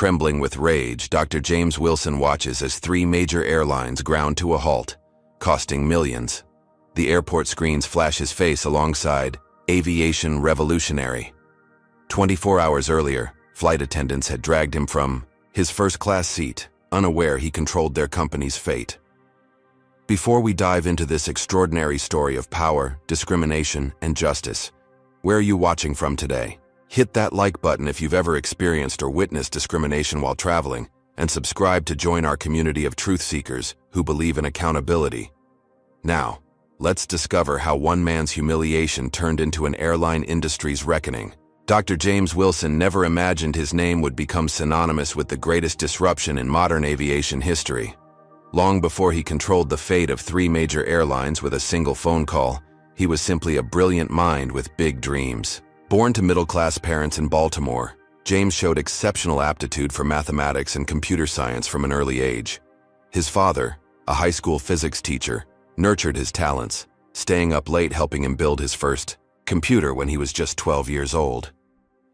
Trembling with rage, Dr. James Wilson watches as three major airlines ground to a halt, costing millions. The airport screens flash his face alongside "Aviation Revolutionary." 24 hours earlier, flight attendants had dragged him from his first-class seat, unaware he controlled their company's fate. Before we dive into this extraordinary story of power, discrimination, and justice, where are you watching from today? Hit that like button if you've ever experienced or witnessed discrimination while traveling, and subscribe to join our community of truth seekers who believe in accountability. Now, let's discover how one man's humiliation turned into an airline industry's reckoning. Dr. James Wilson never imagined his name would become synonymous with the greatest disruption in modern aviation history. Long before he controlled the fate of three major airlines with a single phone call, he was simply a brilliant mind with big dreams. Born to middle-class parents in Baltimore, James showed exceptional aptitude for mathematics and computer science from an early age. His father, a high school physics teacher, nurtured his talents, staying up late helping him build his first computer when he was just 12 years old.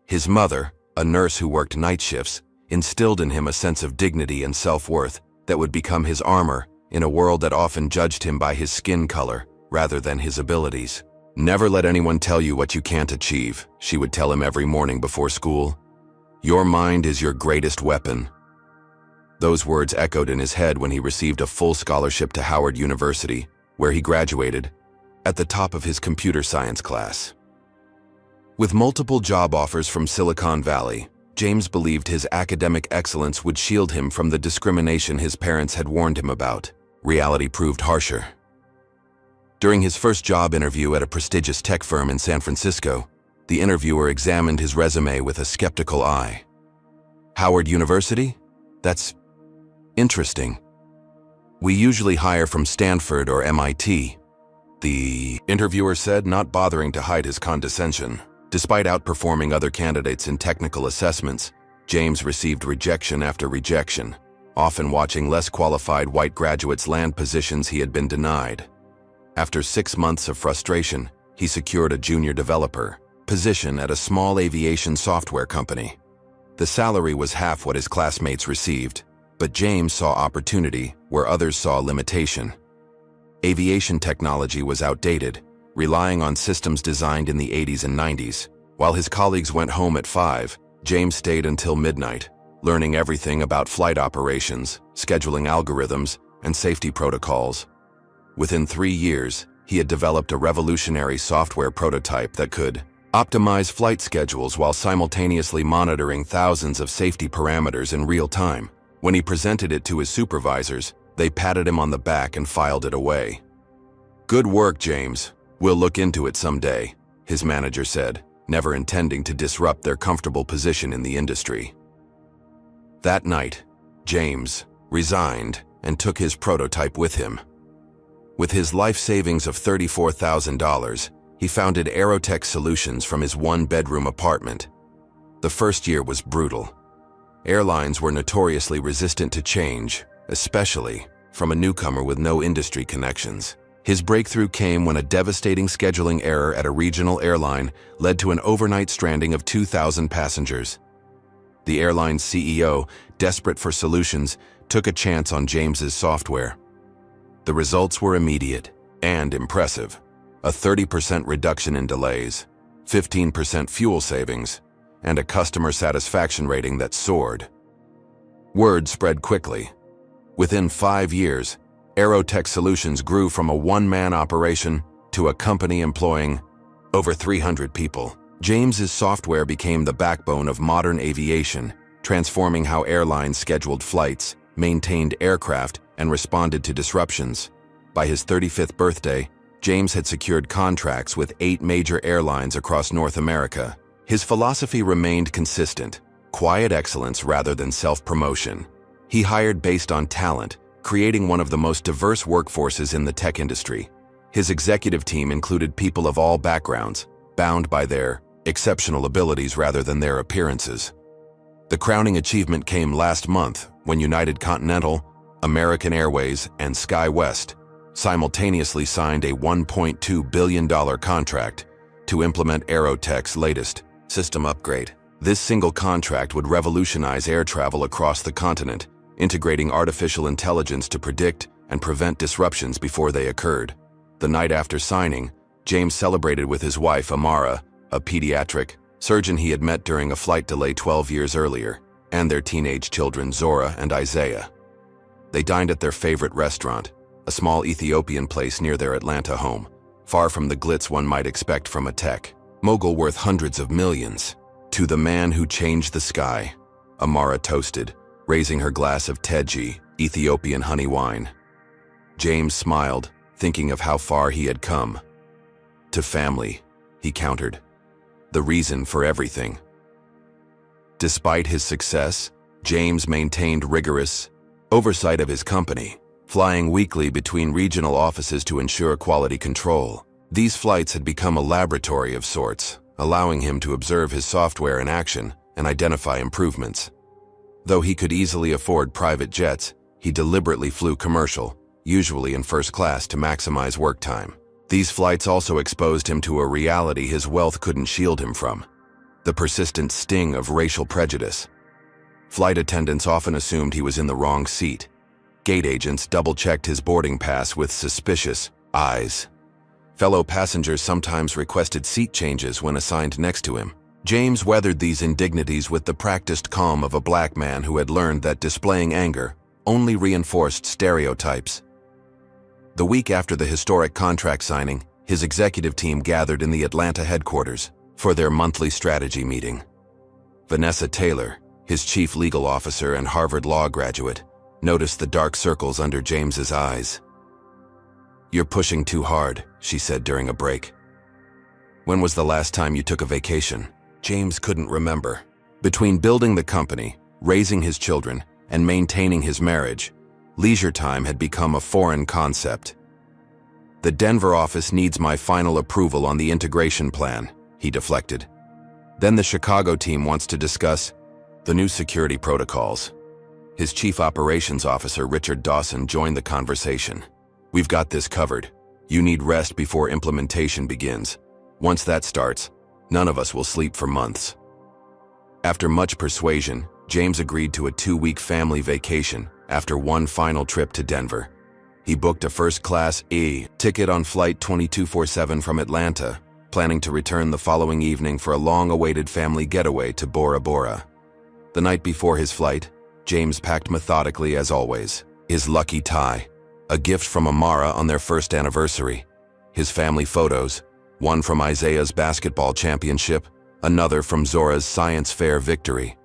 His mother, a nurse who worked night shifts, instilled in him a sense of dignity and self-worth that would become his armor in a world that often judged him by his skin color rather than his abilities. "Never let anyone tell you what you can't achieve," she would tell him every morning before school. "Your mind is your greatest weapon." Those words echoed in his head when he received a full scholarship to Howard University, where he graduated at the top of his computer science class. With multiple job offers from Silicon Valley, James believed his academic excellence would shield him from the discrimination his parents had warned him about. Reality proved harsher. During his first job interview at a prestigious tech firm in San Francisco, the interviewer examined his resume with a skeptical eye. "Howard University? That's interesting. We usually hire from Stanford or MIT," the interviewer said, not bothering to hide his condescension. Despite outperforming other candidates in technical assessments, James received rejection after rejection, often watching less qualified white graduates land positions he had been denied. After 6 months of frustration, he secured a junior developer position at a small aviation software company. The salary was half what his classmates received, but James saw opportunity where others saw limitation. Aviation technology was outdated, relying on systems designed in the 80s and 90s. While his colleagues went home at 5, James stayed until midnight, learning everything about flight operations, scheduling algorithms, and safety protocols. Within 3 years, he had developed a revolutionary software prototype that could optimize flight schedules while simultaneously monitoring thousands of safety parameters in real time. When he presented it to his supervisors, they patted him on the back and filed it away. "Good work, James. We'll look into it someday," his manager said, never intending to disrupt their comfortable position in the industry. That night, James resigned and took his prototype with him. With his life savings of $34,000, he founded Aerotech Solutions from his one-bedroom apartment. The first year was brutal. Airlines were notoriously resistant to change, especially from a newcomer with no industry connections. His breakthrough came when a devastating scheduling error at a regional airline led to an overnight stranding of 2,000 passengers. The airline's CEO, desperate for solutions, took a chance on James's software. The results were immediate and impressive: a 30% reduction in delays, 15% fuel savings, and a customer satisfaction rating that soared. Word spread quickly. Within 5 years, Aerotech Solutions grew from a one-man operation to a company employing over 300 people. James's software became the backbone of modern aviation, transforming how airlines scheduled flights, maintained aircraft, and responded to disruptions. By his 35th birthday, James had secured contracts with 8 major airlines across North America. His philosophy remained consistent: quiet excellence rather than self-promotion. He hired based on talent, creating one of the most diverse workforces in the tech industry. His executive team included people of all backgrounds, bound by their exceptional abilities rather than their appearances. The crowning achievement came last month when United Continental, American Airways, and SkyWest simultaneously signed a $1.2 billion contract to implement Aerotech's latest system upgrade. This single contract would revolutionize air travel across the continent, integrating artificial intelligence to predict and prevent disruptions before they occurred. The night after signing, James celebrated with his wife, Amara, a pediatric surgeon he had met during a flight delay 12 years earlier, and their teenage children, Zora and Isaiah. They dined at their favorite restaurant, a small Ethiopian place near their Atlanta home, far from the glitz one might expect from a tech mogul worth hundreds of millions. To the man who changed the sky, Amara toasted, raising her glass of Teji, Ethiopian honey wine. James smiled, thinking of how far he had come. To family, he countered. The reason for everything. Despite his success, James maintained rigorous oversight of his company, flying weekly between regional offices to ensure quality control. These flights had become a laboratory of sorts, allowing him to observe his software in action and identify improvements. Though he could easily afford private jets, he deliberately flew commercial, usually in first class, to maximize work time. These flights also exposed him to a reality his wealth couldn't shield him from: the persistent sting of racial prejudice. Flight attendants often assumed he was in the wrong seat. Gate agents double-checked his boarding pass with suspicious eyes. Fellow passengers sometimes requested seat changes when assigned next to him. James weathered these indignities with the practiced calm of a black man who had learned that displaying anger only reinforced stereotypes. The week after the historic contract signing, his executive team gathered in the Atlanta headquarters for their monthly strategy meeting. Vanessa Taylor, his chief legal officer and Harvard Law graduate, noticed the dark circles under James's eyes. "You're pushing too hard," she said during a break. "When was the last time you took a vacation?" James couldn't remember. Between building the company, raising his children, and maintaining his marriage, leisure time had become a foreign concept. "The Denver office needs my final approval on the integration plan," he deflected. "Then the Chicago team wants to discuss the new security protocols." His chief operations officer, Richard Dawson, joined the conversation. "We've got this covered. You need rest before implementation begins. Once that starts, none of us will sleep for months." After much persuasion, James agreed to a 2-week family vacation after one final trip to Denver. He booked a first-class ticket on Flight 2247 from Atlanta, planning to return the following evening for a long-awaited family getaway to Bora Bora. The night before his flight, James packed methodically as always. His lucky tie, a gift from Amara on their first anniversary, his family photos, one from Isaiah's basketball championship, another from Zora's science fair victory,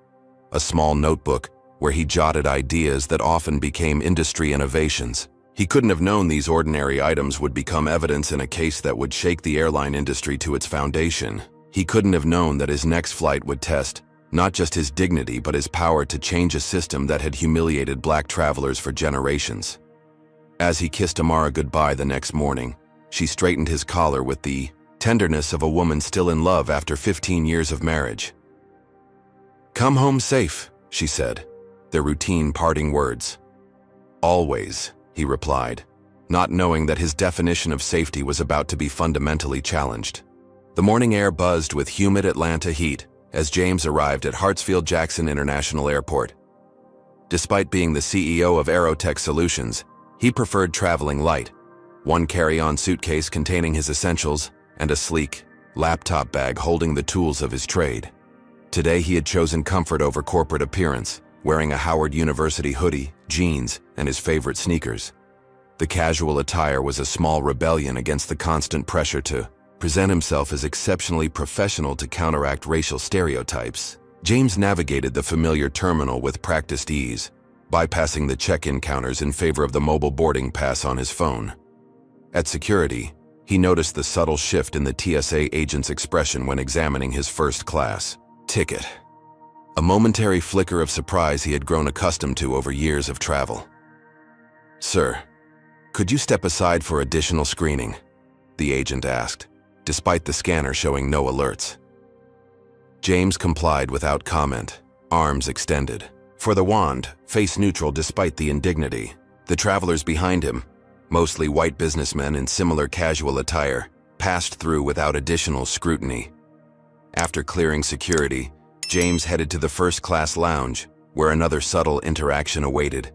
a small notebook where he jotted ideas that often became industry innovations. He couldn't have known these ordinary items would become evidence in a case that would shake the airline industry to its foundation. He couldn't have known that his next flight would test not just his dignity but his power to change a system that had humiliated black travelers for generations. As he kissed Amara goodbye the next morning, she straightened his collar with the tenderness of a woman still in love after 15 years of marriage. "Come home safe," she said, their routine parting words. "Always," he replied, not knowing that his definition of safety was about to be fundamentally challenged. The morning air buzzed with humid Atlanta heat as James arrived at Hartsfield-Jackson International Airport. Despite being the CEO of Aerotech Solutions, he preferred traveling light, one carry-on suitcase containing his essentials and a sleek laptop bag holding the tools of his trade. Today he had chosen comfort over corporate appearance, wearing a Howard University hoodie, jeans, and his favorite sneakers. The casual attire was a small rebellion against the constant pressure to present himself as exceptionally professional to counteract racial stereotypes. James navigated the familiar terminal with practiced ease, bypassing the check-in counters in favor of the mobile boarding pass on his phone. At security, he noticed the subtle shift in the TSA agent's expression when examining his first-class ticket. A momentary flicker of surprise he had grown accustomed to over years of travel. "Sir, could you step aside for additional screening?" the agent asked, despite the scanner showing no alerts. James complied without comment, arms extended. For the wand, face neutral despite the indignity. The travelers behind him, mostly white businessmen in similar casual attire, passed through without additional scrutiny. After clearing security, James headed to the first-class lounge, where another subtle interaction awaited.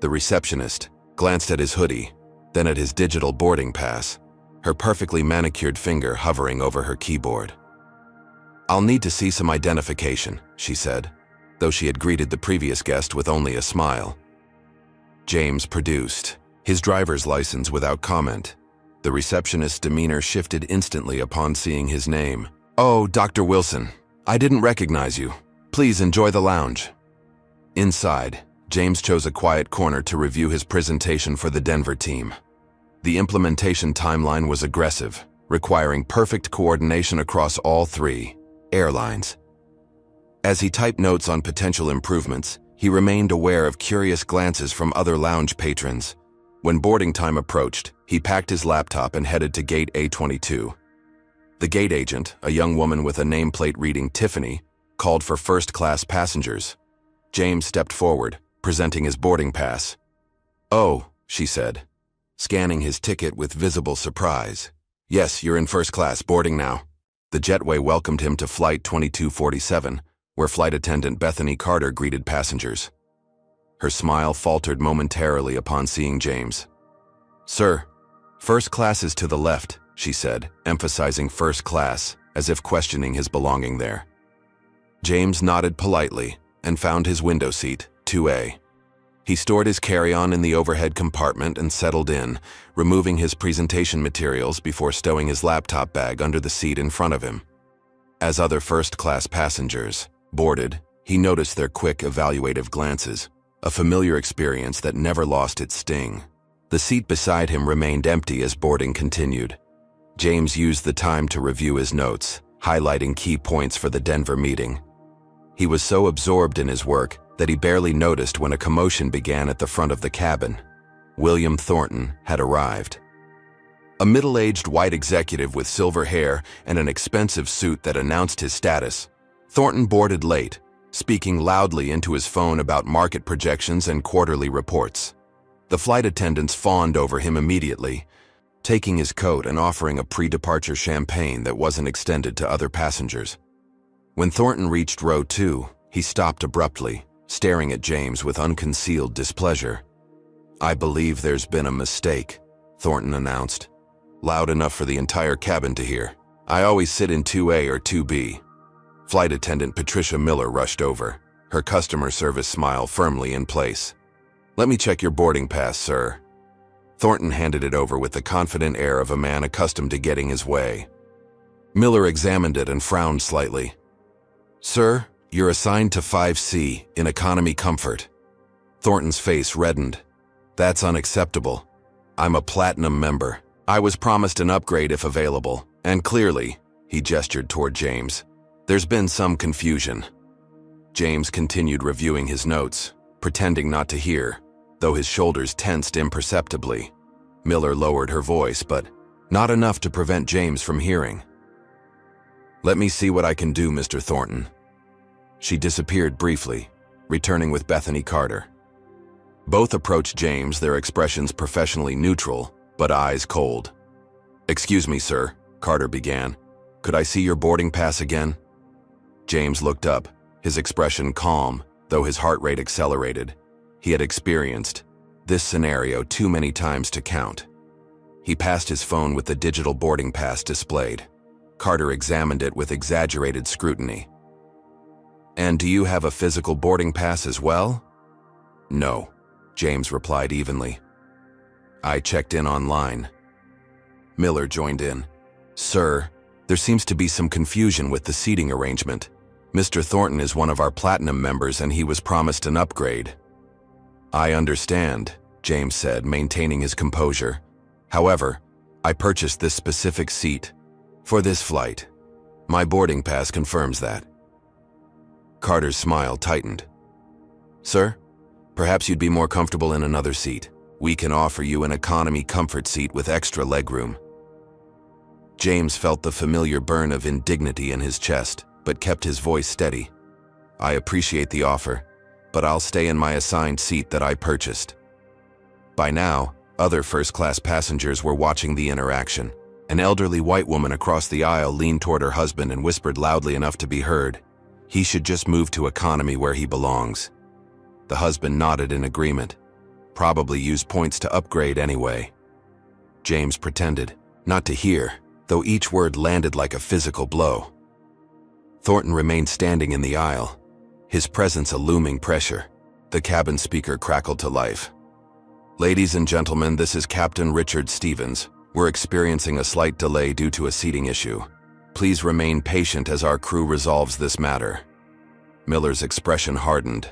The receptionist glanced at his hoodie, then at his digital boarding pass, her perfectly manicured finger hovering over her keyboard. "I'll need to see some identification," she said, though she had greeted the previous guest with only a smile. James produced his driver's license without comment. The receptionist's demeanor shifted instantly upon seeing his name. "Oh, Dr. Wilson, I didn't recognize you. Please enjoy the lounge." Inside, James chose a quiet corner to review his presentation for the Denver team. The implementation timeline was aggressive, requiring perfect coordination across all three airlines. As he typed notes on potential improvements, he remained aware of curious glances from other lounge patrons. When boarding time approached, he packed his laptop and headed to gate A22. The gate agent, a young woman with a nameplate reading Tiffany, called for first-class passengers. James stepped forward, presenting his boarding pass. "Oh," she said, scanning his ticket with visible surprise. "Yes, you're in first class, boarding now." The jetway welcomed him to Flight 2247, where flight attendant Bethany Carter greeted passengers. Her smile faltered momentarily upon seeing James. "Sir, first class is to the left," she said, emphasizing first class, as if questioning his belonging there. James nodded politely and found his window seat, 2A. He stored his carry-on in the overhead compartment and settled in, removing his presentation materials before stowing his laptop bag under the seat in front of him. As other first-class passengers boarded, he noticed their quick, evaluative glances, a familiar experience that never lost its sting. The seat beside him remained empty as boarding continued. James used the time to review his notes, highlighting key points for the Denver meeting. He was so absorbed in his work that he barely noticed when a commotion began at the front of the cabin. William Thornton had arrived. A middle-aged white executive with silver hair and an expensive suit that announced his status, Thornton boarded late, speaking loudly into his phone about market projections and quarterly reports. The flight attendants fawned over him immediately, taking his coat and offering a pre-departure champagne that wasn't extended to other passengers. When Thornton reached row 2, he stopped abruptly, staring at James with unconcealed displeasure. "I believe there's been a mistake," Thornton announced, loud enough for the entire cabin to hear. "I always sit in 2A or 2B. Flight attendant Patricia Miller rushed over, her customer service smile firmly in place. "Let me check your boarding pass, sir." Thornton handed it over with the confident air of a man accustomed to getting his way. Miller examined it and frowned slightly. "Sir, you're assigned to 5C in economy comfort." Thornton's face reddened. "That's unacceptable. I'm a platinum member. I was promised an upgrade if available, and clearly," he gestured toward James, "there's been some confusion." James continued reviewing his notes, pretending not to hear, though his shoulders tensed imperceptibly. Miller lowered her voice, but not enough to prevent James from hearing. "Let me see what I can do, Mr. Thornton." She disappeared briefly, returning with Bethany Carter. Both approached James, their expressions professionally neutral, but eyes cold. "Excuse me, sir," Carter began. "Could I see your boarding pass again?" James looked up, his expression calm, though his heart rate accelerated. He had experienced this scenario too many times to count. He passed his phone with the digital boarding pass displayed. Carter examined it with exaggerated scrutiny. "And do you have a physical boarding pass as well?" "No," James replied evenly. "I checked in online." Miller joined in. "Sir, there seems to be some confusion with the seating arrangement. Mr. Thornton is one of our platinum members and he was promised an upgrade." "I understand," James said, maintaining his composure. "However, I purchased this specific seat for this flight. My boarding pass confirms that." Carter's smile tightened. "Sir, perhaps you'd be more comfortable in another seat. We can offer you an economy comfort seat with extra legroom." James felt the familiar burn of indignity in his chest, but kept his voice steady. "I appreciate the offer, but I'll stay in my assigned seat that I purchased." By now, other first-class passengers were watching the interaction. An elderly white woman across the aisle leaned toward her husband and whispered loudly enough to be heard, He should just move to economy where he belongs. The husband nodded in agreement. Probably use points to upgrade anyway. James pretended not to hear, though each word landed like a physical blow. Thornton remained standing in the aisle, his presence a looming pressure. The cabin speaker crackled to life. "Ladies and gentlemen, this is Captain Richard Stevens. We're experiencing a slight delay due to a seating issue. Please remain patient as our crew resolves this matter." Miller's expression hardened.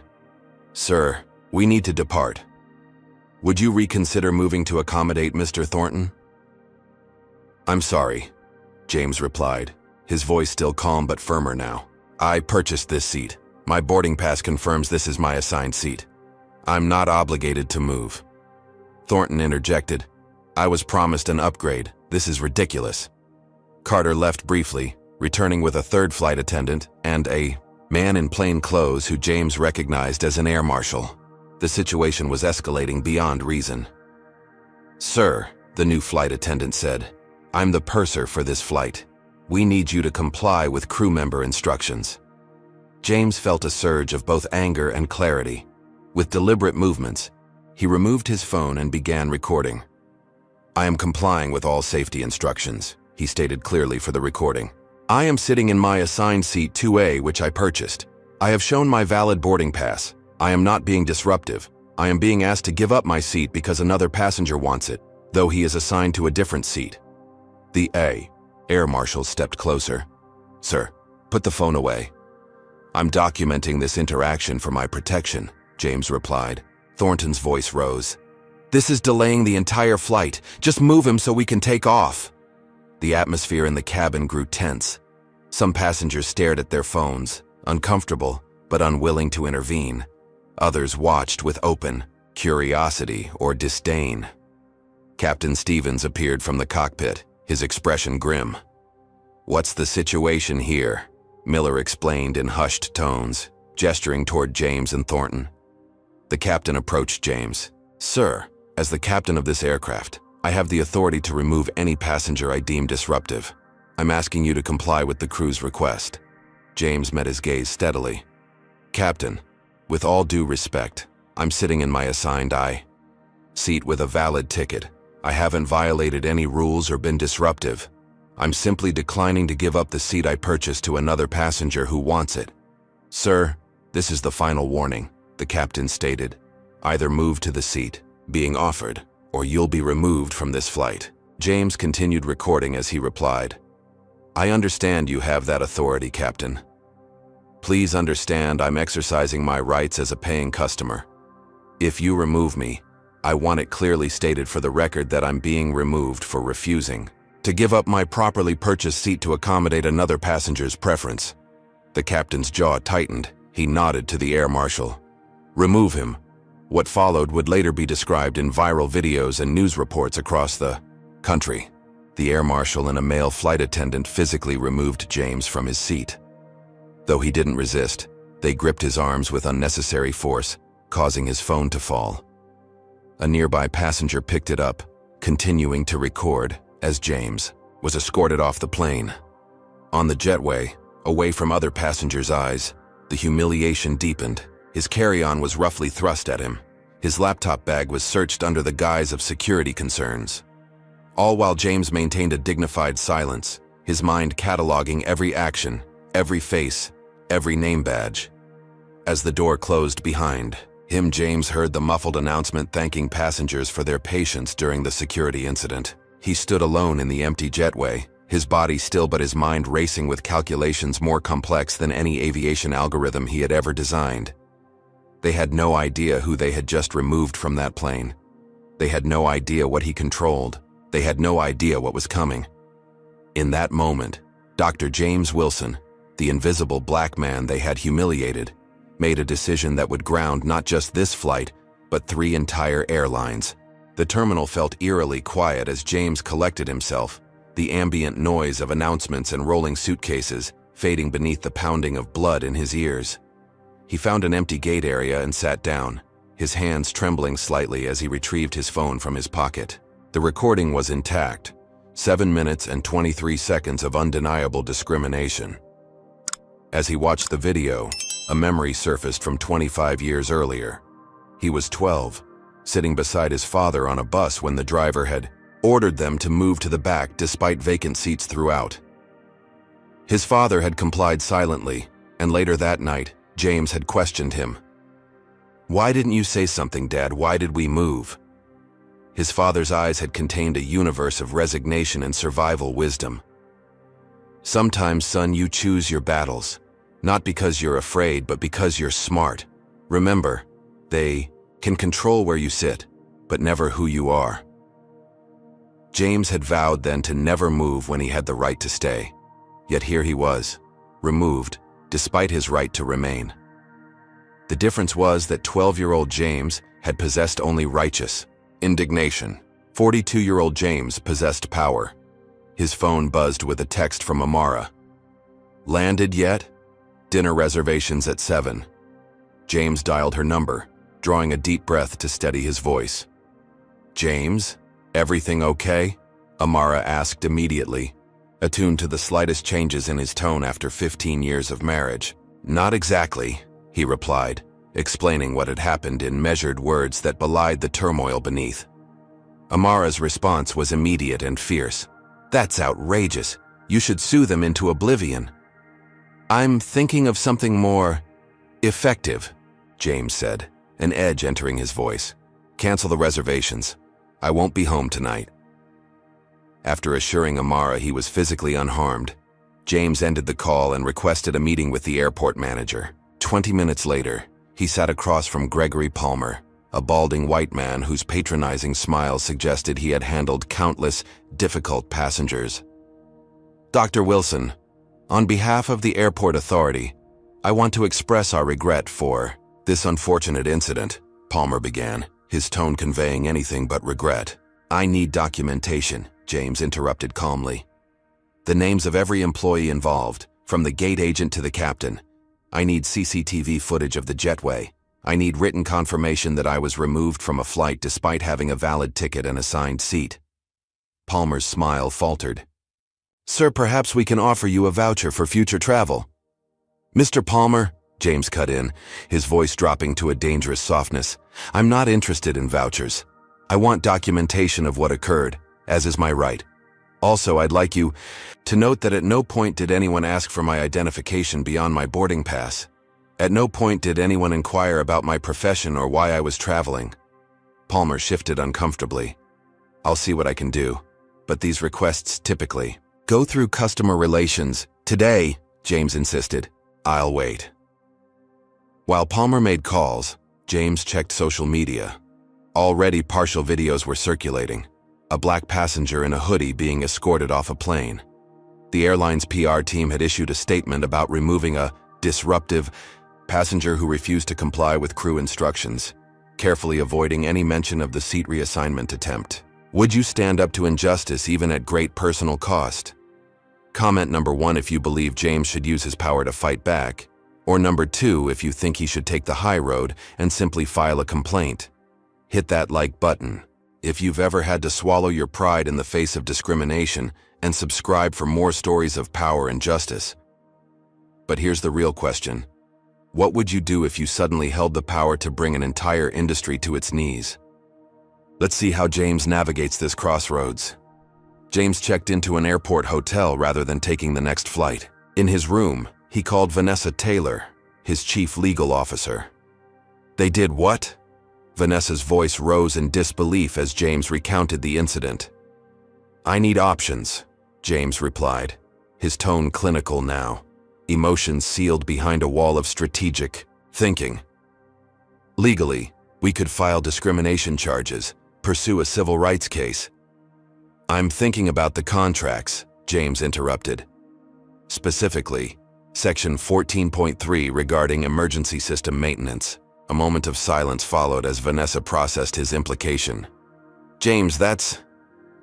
"Sir, we need to depart. Would you reconsider moving to accommodate Mr. Thornton?" "I'm sorry," James replied, his voice still calm but firmer now. "I purchased this seat. My boarding pass confirms this is my assigned seat. I'm not obligated to move." Thornton interjected, "I was promised an upgrade. This is ridiculous." Carter left briefly, returning with a third flight attendant and a man in plain clothes who James recognized as an air marshal. The situation was escalating beyond reason. "Sir," the new flight attendant said, "I'm the purser for this flight. We need you to comply with crew member instructions." James felt a surge of both anger and clarity. With deliberate movements, he removed his phone and began recording. "I am complying with all safety instructions," he stated clearly for the recording. "I am sitting in my assigned seat 2A, which I purchased. I have shown my valid boarding pass. I am not being disruptive. I am being asked to give up my seat because another passenger wants it, though he is assigned to a different seat." The air marshal stepped closer. "Sir, put the phone away." "I'm documenting this interaction for my protection," James replied. Thornton's voice rose. "This is delaying the entire flight. Just move him so we can take off." The atmosphere in the cabin grew tense. Some passengers stared at their phones, uncomfortable but unwilling to intervene. Others watched with open curiosity or disdain. Captain Stevens appeared from the cockpit, his expression grim. "What's the situation here?" Miller explained in hushed tones, gesturing toward James and Thornton. The captain approached James. "Sir, as the captain of this aircraft, I have the authority to remove any passenger I deem disruptive. I'm asking you to comply with the crew's request." James met his gaze steadily. "Captain, with all due respect, I'm sitting in my assigned seat with a valid ticket. I haven't violated any rules or been disruptive. I'm simply declining to give up the seat I purchased to another passenger who wants it." "Sir, this is the final warning," the captain stated. "Either move to the seat being offered, or you'll be removed from this flight." James continued recording as he replied, "I understand you have that authority, Captain. Please understand I'm exercising my rights as a paying customer. If you remove me, I want it clearly stated for the record that I'm being removed for refusing to give up my properly purchased seat to accommodate another passenger's preference." The captain's jaw tightened. He nodded to the air marshal. "Remove him." What followed would later be described in viral videos and news reports across the country. The air marshal and a male flight attendant physically removed James from his seat. Though he didn't resist, they gripped his arms with unnecessary force, causing his phone to fall. A nearby passenger picked it up, continuing to record as James was escorted off the plane. On the jetway, away from other passengers' eyes, the humiliation deepened. His carry-on was roughly thrust at him. His laptop bag was searched under the guise of security concerns. All while James maintained a dignified silence, his mind cataloging every action, every face, every name badge. As the door closed behind him, James heard the muffled announcement thanking passengers for their patience during the security incident. He stood alone in the empty jetway, his body still but his mind racing with calculations more complex than any aviation algorithm he had ever designed. They had no idea who they had just removed from that plane. They had no idea what he controlled. They had no idea what was coming. In that moment, Dr. James Wilson, the invisible black man they had humiliated, made a decision that would ground not just this flight, but 3 entire airlines. The terminal felt eerily quiet as James collected himself, the ambient noise of announcements and rolling suitcases fading beneath the pounding of blood in his ears. He found an empty gate area and sat down, his hands trembling slightly as he retrieved his phone from his pocket. The recording was intact, 7 minutes and 23 seconds of undeniable discrimination. As he watched the video, a memory surfaced from 25 years earlier. He was 12, sitting beside his father on a bus when the driver had ordered them to move to the back despite vacant seats throughout. His father had complied silently, and later that night, James had questioned him. "Why didn't you say something, Dad? Why did we move?" His father's eyes had contained a universe of resignation and survival wisdom. "Sometimes, son, you choose your battles, not because you're afraid, but because you're smart. Remember, they can control where you sit, but never who you are." James had vowed then to never move when he had the right to stay. Yet here he was, removed, despite his right to remain. The difference was that 12-year-old James had possessed only righteous indignation. 42-year-old James possessed power. His phone buzzed with a text from Amara. "Landed yet? Dinner reservations at 7. James dialed her number, drawing a deep breath to steady his voice. "James, everything okay?" Amara asked immediately, attuned to the slightest changes in his tone after 15 years of marriage. "Not exactly," he replied, explaining what had happened in measured words that belied the turmoil beneath. Amara's response was immediate and fierce. "That's outrageous. You should sue them into oblivion." "I'm thinking of something more effective," James said, an edge entering his voice. "Cancel the reservations. I won't be home tonight." After assuring Amara he was physically unharmed, James ended the call and requested a meeting with the airport manager. 20 minutes later, he sat across from Gregory Palmer, a balding white man whose patronizing smile suggested he had handled countless difficult passengers. "Dr. Wilson, on behalf of the airport authority, I want to express our regret for this unfortunate incident," Palmer began, his tone conveying anything but regret. "I need documentation," James interrupted calmly. "The names of every employee involved, from the gate agent to the captain. I need CCTV footage of the jetway. I need written confirmation that I was removed from a flight despite having a valid ticket and assigned seat." Palmer's smile faltered. "Sir, perhaps we can offer you a voucher for future travel." "Mr. Palmer," James cut in, his voice dropping to a dangerous softness, "I'm not interested in vouchers. I want documentation of what occurred, as is my right. Also, I'd like you to note that at no point did anyone ask for my identification beyond my boarding pass. At no point did anyone inquire about my profession or why I was traveling." Palmer shifted uncomfortably. "I'll see what I can do, but these requests typically go through customer relations. Today," James insisted, "I'll wait." While Palmer made calls, James checked social media. Already partial videos were circulating. A black passenger in a hoodie being escorted off a plane. The airline's PR team had issued a statement about removing a disruptive passenger who refused to comply with crew instructions, carefully avoiding any mention of the seat reassignment attempt. Would you stand up to injustice even at great personal cost? Comment number 1 if you believe James should use his power to fight back, or number 2 if you think he should take the high road and simply file a complaint. Hit that like button if you've ever had to swallow your pride in the face of discrimination, and subscribe for more stories of power and justice. But here's the real question. What would you do if you suddenly held the power to bring an entire industry to its knees? Let's see how James navigates this crossroads. James checked into an airport hotel rather than taking the next flight. In his room, he called Vanessa Taylor, his chief legal officer. "They did what?" Vanessa's voice rose in disbelief as James recounted the incident. "I need options," James replied, his tone clinical now, emotions sealed behind a wall of strategic thinking. "Legally, we could file discrimination charges, pursue a civil rights case." "I'm thinking about the contracts," James interrupted. "Specifically, Section 14.3 regarding emergency system maintenance." A moment of silence followed as Vanessa processed his implication. "James, that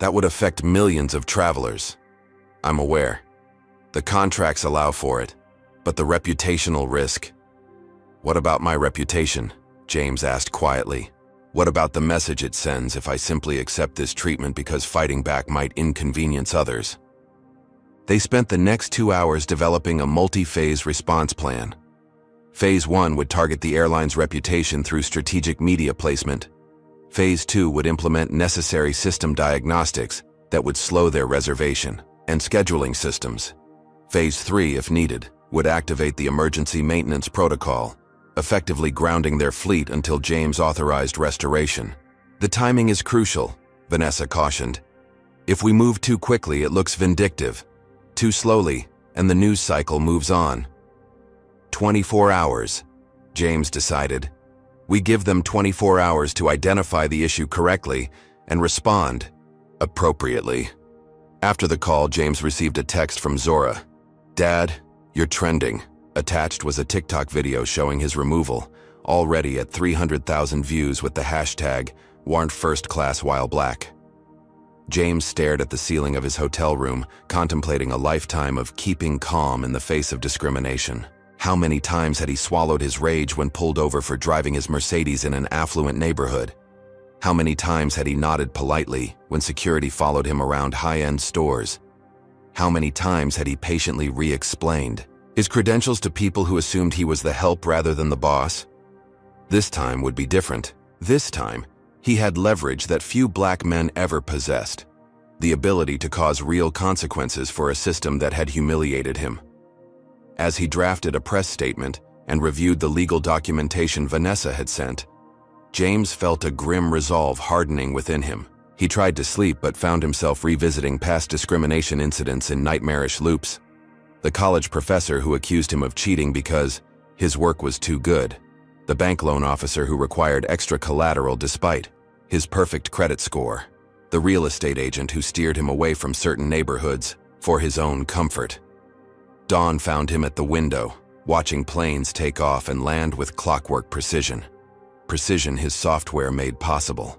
would affect millions of travelers." "I'm aware. The contracts allow for it, but the reputational risk." "What about my reputation?" James asked quietly. "What about the message it sends if I simply accept this treatment because fighting back might inconvenience others?" They spent the next 2 hours developing a multi-phase response plan. Phase 1 would target the airline's reputation through strategic media placement. Phase 2 would implement necessary system diagnostics that would slow their reservation and scheduling systems. Phase 3, if needed, would activate the emergency maintenance protocol, effectively grounding their fleet until James authorized restoration. "The timing is crucial," Vanessa cautioned. "If we move too quickly, it looks vindictive. Too slowly, and the news cycle moves on." 24 hours, James decided. "We give them 24 hours to identify the issue correctly and respond appropriately." After the call, James received a text from Zora. "Dad, you're trending." Attached was a TikTok video showing his removal, already at 300,000 views with the hashtag "Warned First Class While Black." James stared at the ceiling of his hotel room, contemplating a lifetime of keeping calm in the face of discrimination. How many times had he swallowed his rage when pulled over for driving his Mercedes in an affluent neighborhood? How many times had he nodded politely when security followed him around high-end stores? How many times had he patiently re-explained his credentials to people who assumed he was the help rather than the boss? This time would be different. This time, he had leverage that few black men ever possessed: the ability to cause real consequences for a system that had humiliated him. As he drafted a press statement and reviewed the legal documentation Vanessa had sent, James felt a grim resolve hardening within him. He tried to sleep but found himself revisiting past discrimination incidents in nightmarish loops. The college professor who accused him of cheating because his work was too good. The bank loan officer who required extra collateral despite his perfect credit score. The real estate agent who steered him away from certain neighborhoods for his own comfort. Dawn found him at the window, watching planes take off and land with clockwork precision. Precision his software made possible.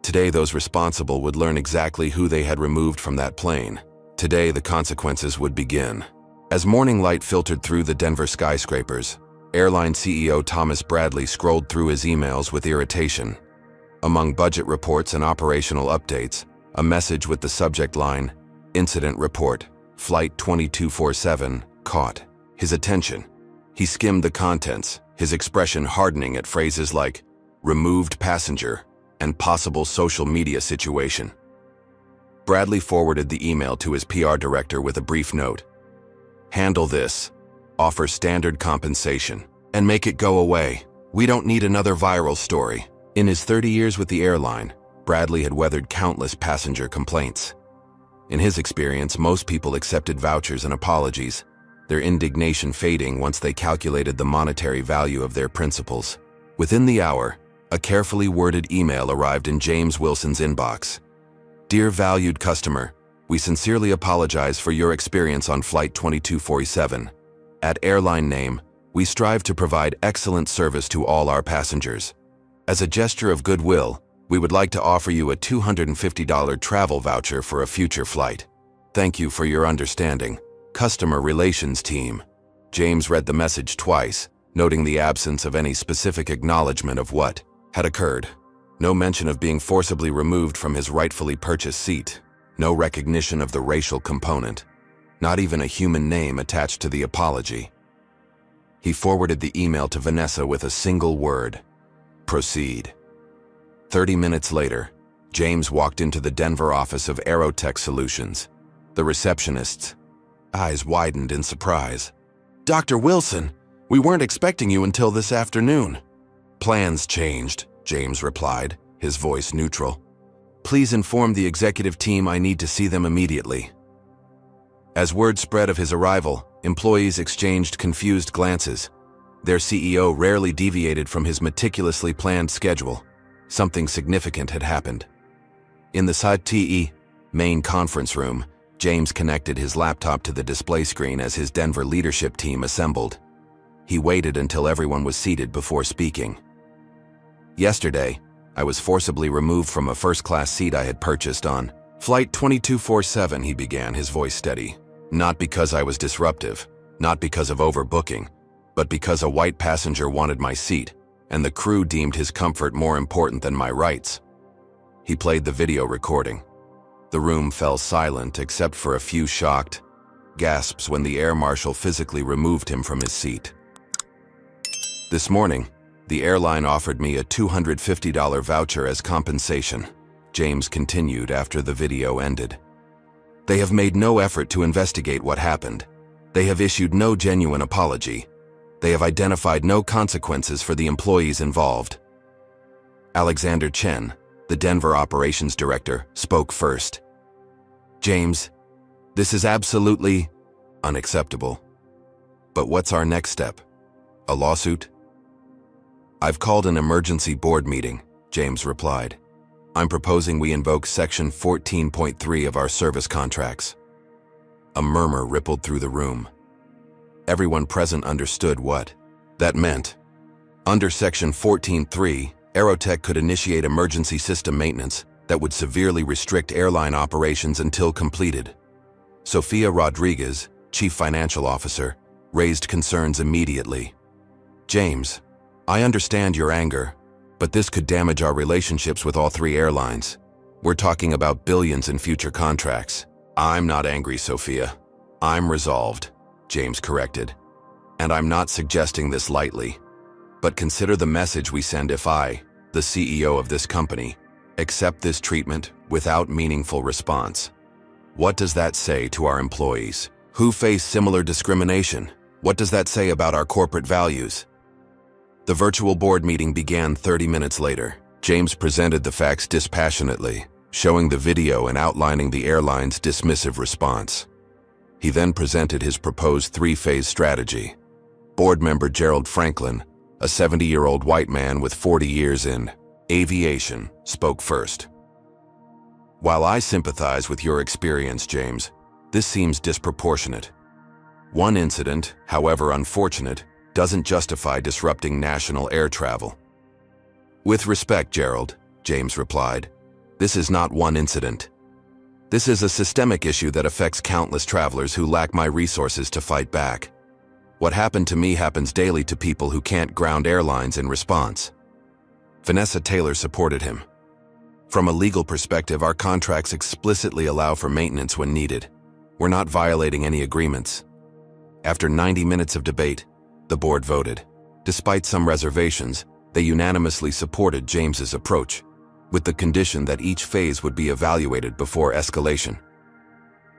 Today, those responsible would learn exactly who they had removed from that plane. Today, the consequences would begin. As morning light filtered through the Denver skyscrapers, airline CEO Thomas Bradley scrolled through his emails with irritation. Among budget reports and operational updates, a message with the subject line, "Incident Report, Flight 2247, caught his attention. He skimmed the contents, his expression hardening at phrases like "removed passenger" and "possible social media situation." Bradley forwarded the email to his PR director with a brief note. "Handle this, offer standard compensation, and make it go away. We don't need another viral story." In his 30 years with the airline, Bradley had weathered countless passenger complaints. In his experience, most people accepted vouchers and apologies, their indignation fading once they calculated the monetary value of their principles. Within the hour, a carefully worded email arrived in James Wilson's inbox. "Dear valued customer, we sincerely apologize for your experience on Flight 2247. At airline name, we strive to provide excellent service to all our passengers. As a gesture of goodwill, we would like to offer you a $250 travel voucher for a future flight. Thank you for your understanding. Customer Relations Team." James read the message twice, noting the absence of any specific acknowledgement of what had occurred. No mention of being forcibly removed from his rightfully purchased seat. No recognition of the racial component. Not even a human name attached to the apology. He forwarded the email to Vanessa with a single word: "Proceed." 30 minutes later, James walked into the Denver office of Aerotech Solutions. The receptionist's eyes widened in surprise. "Dr. Wilson, we weren't expecting you until this afternoon." "Plans changed," James replied, his voice neutral. "Please inform the executive team I need to see them immediately." As word spread of his arrival, employees exchanged confused glances. Their CEO rarely deviated from his meticulously planned schedule. Something significant had happened. In the SATE main conference room, James connected his laptop to the display screen as his Denver leadership team assembled. He waited until everyone was seated before speaking. "Yesterday, I was forcibly removed from a first-class seat I had purchased on Flight 2247, he began, his voice steady. "Not because I was disruptive, not because of overbooking, but because a white passenger wanted my seat, and the crew deemed his comfort more important than my rights." He played the video recording. The room fell silent except for a few shocked, gasps when the air marshal physically removed him from his seat. This morning, the airline offered me a $250 voucher as compensation, James continued after the video ended. They have made no effort to investigate what happened. They have issued no genuine apology. They have identified no consequences for the employees involved. Alexander Chen, the Denver operations director, spoke first. James, this is absolutely unacceptable. But what's our next step? A lawsuit? I've called an emergency board meeting, James replied. I'm proposing we invoke Section 14.3 of our service contracts. A murmur rippled through the room. Everyone present understood what that meant. Under Section 14.3, Aerotech could initiate emergency system maintenance that would severely restrict airline operations until completed. Sofia Rodriguez, Chief Financial Officer, raised concerns immediately. James, I understand your anger, but this could damage our relationships with all three airlines. We're talking about billions in future contracts. I'm not angry, Sofia. I'm resolved, James corrected. And I'm not suggesting this lightly. But consider the message we send if I, the CEO of this company, accept this treatment without meaningful response. What does that say to our employees who face similar discrimination? What does that say about our corporate values? The virtual board meeting began 30 minutes later. James presented the facts dispassionately, showing the video and outlining the airline's dismissive response. He then presented his proposed three-phase strategy. Board member Gerald Franklin, a 70-year-old white man with 40 years in aviation, spoke first. While I sympathize with your experience, James, this seems disproportionate. One incident, however unfortunate, doesn't justify disrupting national air travel. With respect, Gerald, James replied, this is not one incident. This is a systemic issue that affects countless travelers who lack my resources to fight back. What happened to me happens daily to people who can't ground airlines in response. Vanessa Taylor supported him. From a legal perspective, our contracts explicitly allow for maintenance when needed. We're not violating any agreements. After 90 minutes of debate, the board voted. Despite some reservations, they unanimously supported James's approach, with the condition that each phase would be evaluated before escalation.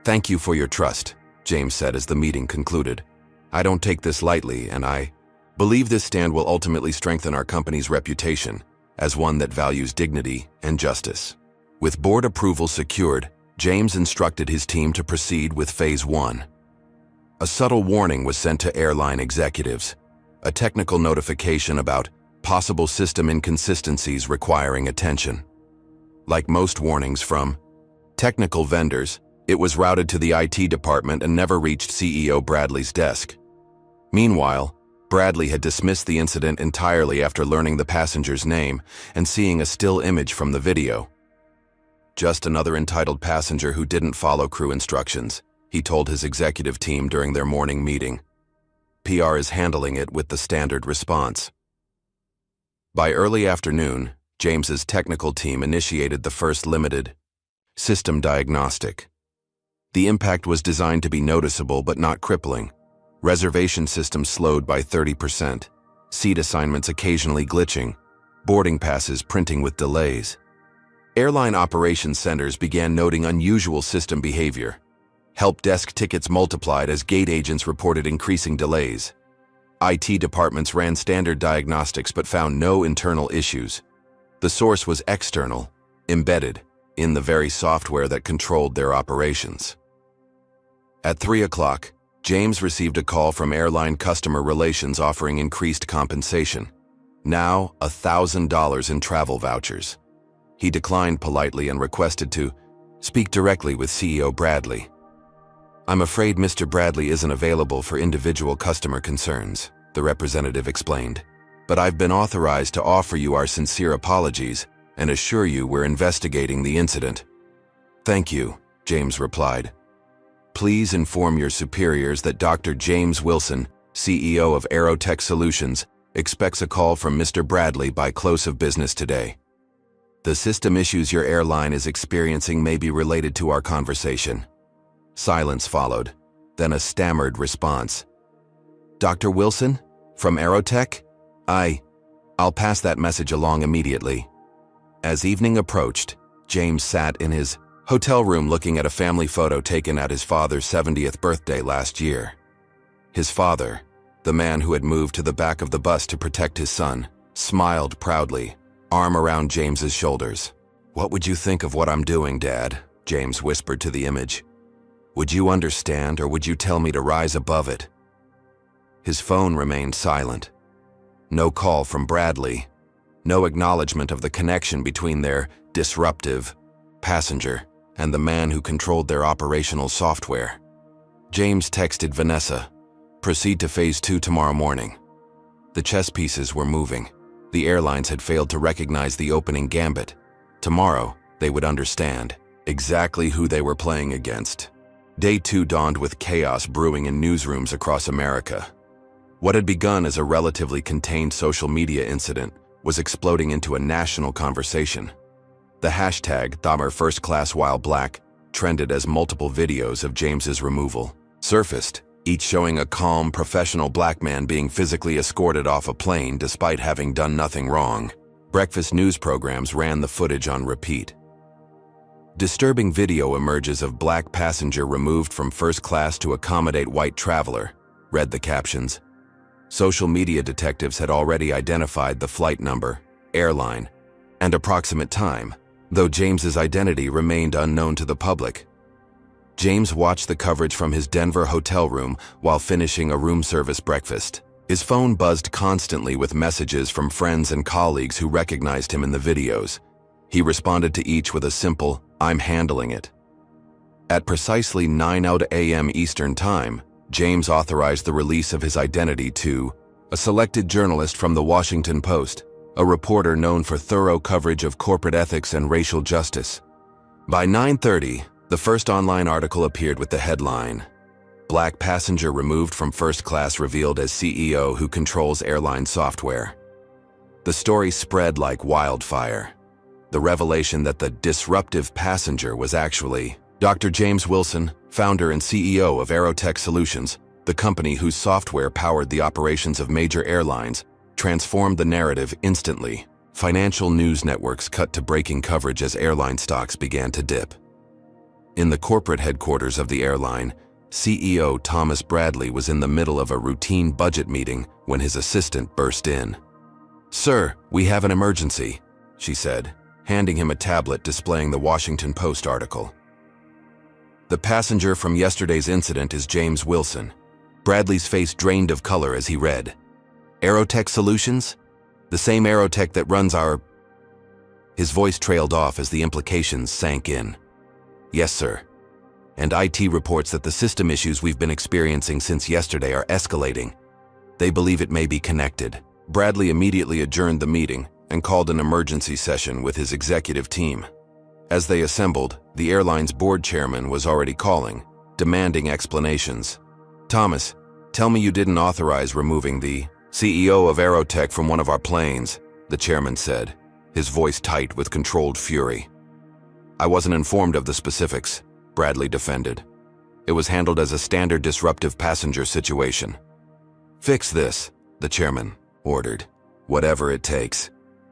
Thank you for your trust, James said as the meeting concluded. I don't take this lightly, and I believe this stand will ultimately strengthen our company's reputation as one that values dignity and justice. With board approval secured, James instructed his team to proceed with Phase 1. A subtle warning was sent to airline executives, a technical notification about possible system inconsistencies requiring attention. Like most warnings from technical vendors, it was routed to the IT department and never reached CEO Bradley's desk. Meanwhile, Bradley had dismissed the incident entirely after learning the passenger's name and seeing a still image from the video. Just another entitled passenger who didn't follow crew instructions, he told his executive team during their morning meeting. PR is handling it with the standard response. By early afternoon, James's technical team initiated the first limited system diagnostic. The impact was designed to be noticeable but not crippling. Reservation systems slowed by 30%, seat assignments occasionally glitching, boarding passes printing with delays. Airline operations centers began noting unusual system behavior. Help desk tickets multiplied as gate agents reported increasing delays. IT departments ran standard diagnostics but found no internal issues. The source was external, embedded in the very software that controlled their operations. At 3 o'clock, James received a call from airline customer relations offering increased compensation. Now, $1,000 in travel vouchers. He declined politely and requested to speak directly with CEO Bradley. I'm afraid Mr. Bradley isn't available for individual customer concerns, the representative explained. But I've been authorized to offer you our sincere apologies and assure you we're investigating the incident. Thank you, James replied. Please inform your superiors that Dr. James Wilson, CEO of Aerotech Solutions, expects a call from Mr. Bradley by close of business today. The system issues your airline is experiencing may be related to our conversation. Silence followed. then a stammered response. "Dr. Wilson? From Aerotech? I'll pass that message along immediately." As evening approached, James sat in his hotel room looking at a family photo taken at his father's 70th birthday last year. His father, the man who had moved to the back of the bus to protect his son, smiled proudly, arm around James's shoulders. "What would you think of what I'm doing, Dad?" James whispered to the image. "Would you understand, or would you tell me to rise above it?" His phone remained silent. No call from Bradley. No acknowledgement of the connection between their disruptive passenger and the man who controlled their operational software. James texted Vanessa, "Proceed to Phase 2 tomorrow morning." The chess pieces were moving. The airlines had failed to recognize the opening gambit. Tomorrow, they would understand exactly who they were playing against. Day 2 dawned with chaos brewing in newsrooms across America. What had begun as a relatively contained social media incident was exploding into a national conversation. The hashtag #ThamerFirstClassWhileBlack trended as multiple videos of James's removal surfaced, each showing a calm, professional black man being physically escorted off a plane despite having done nothing wrong. Breakfast news programs ran the footage on repeat. Disturbing video emerges of black passenger removed from first class to accommodate white traveler, read the captions. Social media detectives had already identified the flight number, airline, and approximate time, though James's identity remained unknown to the public. James watched the coverage from his Denver hotel room while finishing a room service breakfast. His phone buzzed constantly with messages from friends and colleagues who recognized him in the videos. He responded to each with a simple, "I'm handling it." At precisely 9 a.m. Eastern Time, James authorized the release of his identity to a selected journalist from the Washington Post, a reporter known for thorough coverage of corporate ethics and racial justice. By 9:30, the first online article appeared with the headline, "Black passenger removed from first class revealed as CEO who controls airline software." The story spread like wildfire. The revelation that the disruptive passenger was actually Dr. James Wilson, founder and CEO of Aerotech Solutions, the company whose software powered the operations of major airlines, transformed the narrative instantly. Financial news networks cut to breaking coverage as airline stocks began to dip. In the corporate headquarters of the airline, CEO Thomas Bradley was in the middle of a routine budget meeting when his assistant burst in. "Sir, we have an emergency," she said, handing him a tablet displaying the Washington Post article. "The passenger from yesterday's incident is James Wilson." Bradley's face drained of color as he read, "Aerotech Solutions? The same Aerotech that runs our—" His voice trailed off as the implications sank in. "Yes, sir. And IT reports that the system issues we've been experiencing since yesterday are escalating. They believe it may be connected." Bradley immediately adjourned the meeting and called an emergency session with his executive team. As they assembled, the airline's board chairman was already calling, demanding explanations. "Thomas, tell me you didn't authorize removing the CEO of Aerotech from one of our planes," the chairman said, his voice tight with controlled fury. "I wasn't informed of the specifics," Bradley defended. "It was handled as a standard disruptive passenger situation." "Fix this," the chairman ordered. "Whatever it takes.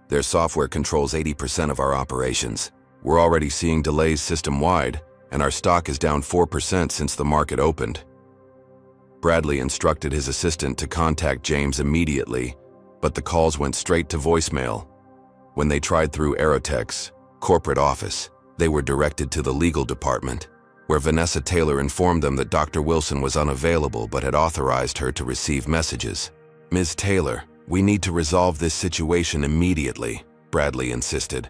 Their software controls 80% of our operations. We're already seeing delays system-wide, and our stock is down 4% since the market opened." Bradley instructed his assistant to contact James immediately, but the calls went straight to voicemail. When they tried through Aerotech's corporate office, they were directed to the legal department, where Vanessa Taylor informed them that Dr. Wilson was unavailable but had authorized her to receive messages. "Ms. Taylor, we need to resolve this situation immediately," Bradley insisted.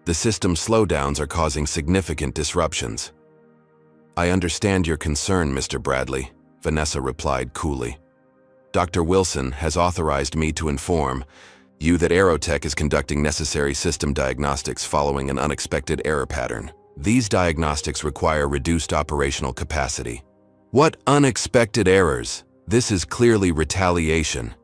"The system slowdowns are causing significant disruptions." "I understand your concern, Mr. Bradley," Vanessa replied coolly. "Dr. Wilson has authorized me to inform you that Aerotech is conducting necessary system diagnostics following an unexpected error pattern. These diagnostics require reduced operational capacity." "What unexpected errors? This is clearly retaliation."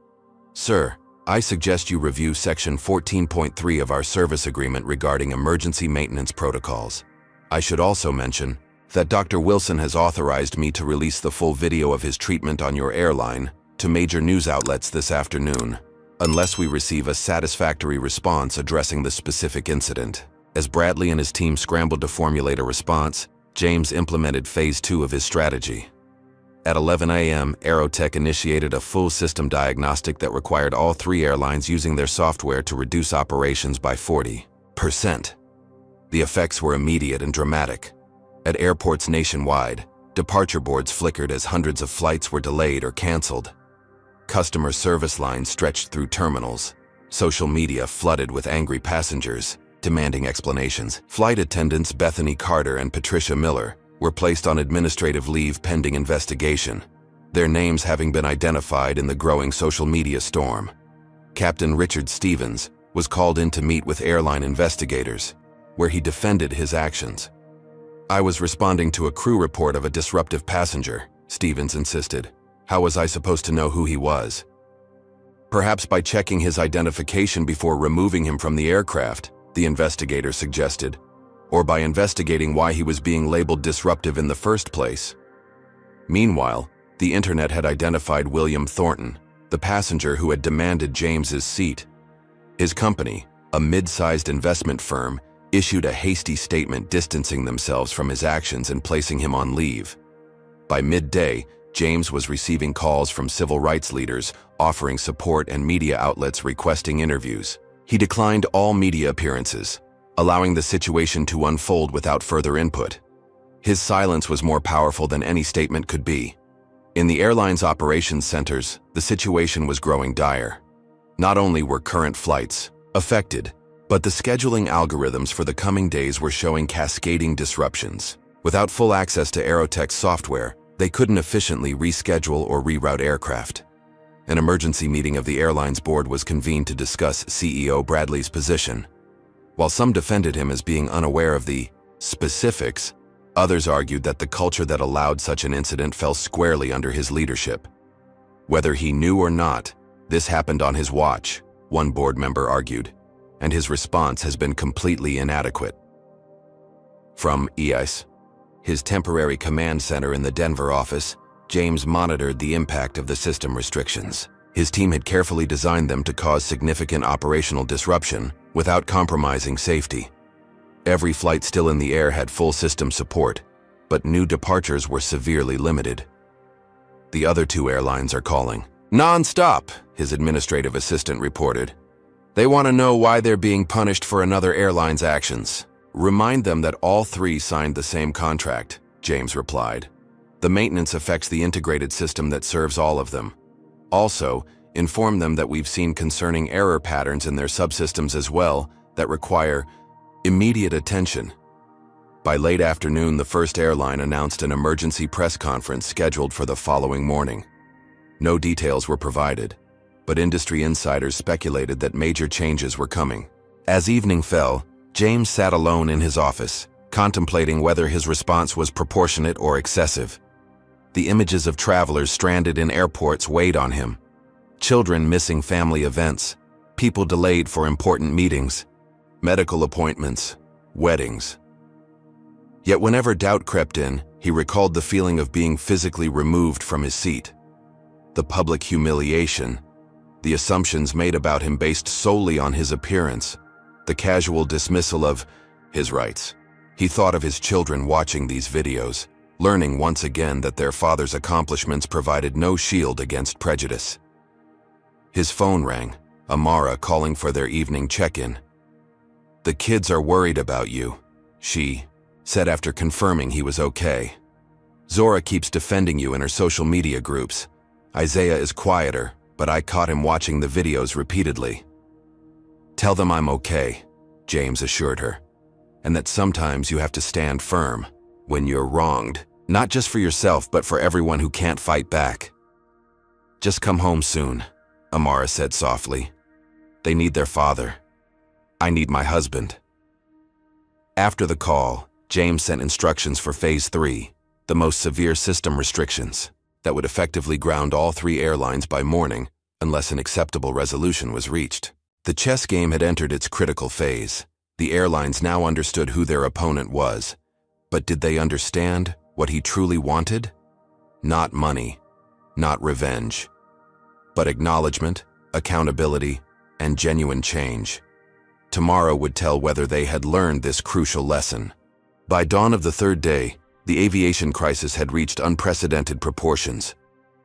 "Sir, I suggest you review Section 14.3 of our service agreement regarding emergency maintenance protocols. I should also mention, that Dr. Wilson has authorized me to release the full video of his treatment on your airline to major news outlets this afternoon, unless we receive a satisfactory response addressing the specific incident. As Bradley and his team scrambled to formulate a response, James implemented phase 2 of his strategy. At 11 a.m., Aerotech initiated a full system diagnostic that required all 3 airlines using their software to reduce operations by 40%. The effects were immediate and dramatic. At airports nationwide, departure boards flickered as hundreds of flights were delayed or canceled. Customer service lines stretched through terminals. Social media flooded with angry passengers, demanding explanations. Flight attendants Bethany Carter and Patricia Miller were placed on administrative leave pending investigation, their names having been identified in the growing social media storm. Captain Richard Stevens was called in to meet with airline investigators, where he defended his actions. "I was responding to a crew report of a disruptive passenger," Stevens insisted. "How was I supposed to know who he was?" "Perhaps by checking his identification before removing him from the aircraft," the investigator suggested, "or by investigating why he was being labeled disruptive in the first place." Meanwhile, the internet had identified William Thornton, the passenger who had demanded James's seat. His company, a mid-sized investment firm, issued a hasty statement distancing themselves from his actions and placing him on leave. By midday, James was receiving calls from civil rights leaders offering support and media outlets requesting interviews. He declined all media appearances, allowing the situation to unfold without further input. His silence was more powerful than any statement could be. In the airline's operations centers, the situation was growing dire. Not only were current flights affected, but the scheduling algorithms for the coming days were showing cascading disruptions. Without full access to Aerotech's software, they couldn't efficiently reschedule or reroute aircraft. An emergency meeting of the airline's board was convened to discuss CEO Bradley's position. While some defended him as being unaware of the specifics, others argued that the culture that allowed such an incident fell squarely under his leadership. Whether he knew or not, this happened on his watch, one board member argued, and his response has been completely inadequate. From EIS, his temporary command center in the Denver office, James monitored the impact of the system restrictions. His team had carefully designed them to cause significant operational disruption without compromising safety. Every flight still in the air had full system support, but new departures were severely limited. "The other 2 airlines are calling non-stop," his administrative assistant reported. "They want to know why they're being punished for another airline's actions." "Remind them that all 3 signed the same contract," James replied. "The maintenance affects the integrated system that serves all of them. Also, inform them that we've seen concerning error patterns in their subsystems as well that require immediate attention." By late afternoon, the first airline announced an emergency press conference scheduled for the following morning. No details were provided, but industry insiders speculated that major changes were coming. As evening fell, James sat alone in his office, contemplating whether his response was proportionate or excessive. The images of travelers stranded in airports weighed on him. Children missing family events, people delayed for important meetings, medical appointments, weddings. Yet whenever doubt crept in, he recalled the feeling of being physically removed from his seat. The public humiliation, the assumptions made about him based solely on his appearance, the casual dismissal of his rights. He thought of his children watching these videos, learning once again that their father's accomplishments provided no shield against prejudice. His phone rang, Amara calling for their evening check-in. "The kids are worried about you," she said after confirming he was okay. "Zora keeps defending you in her social media groups. Isaiah is quieter, but I caught him watching the videos repeatedly." "Tell them I'm okay," James assured her, "and that sometimes you have to stand firm when you're wronged, not just for yourself but for everyone who can't fight back." "Just come home soon," Amara said softly. "They need their father. I need my husband." After the call, James sent instructions for Phase 3, the most severe system restrictions, that would effectively ground all 3 airlines by morning unless an acceptable resolution was reached. The chess game had entered its critical phase. The airlines now understood who their opponent was, But did they understand what he truly wanted? Not money, not revenge, but acknowledgement, accountability, and genuine change. Tomorrow would tell whether they had learned this crucial lesson. By dawn of the third day, the aviation crisis had reached unprecedented proportions.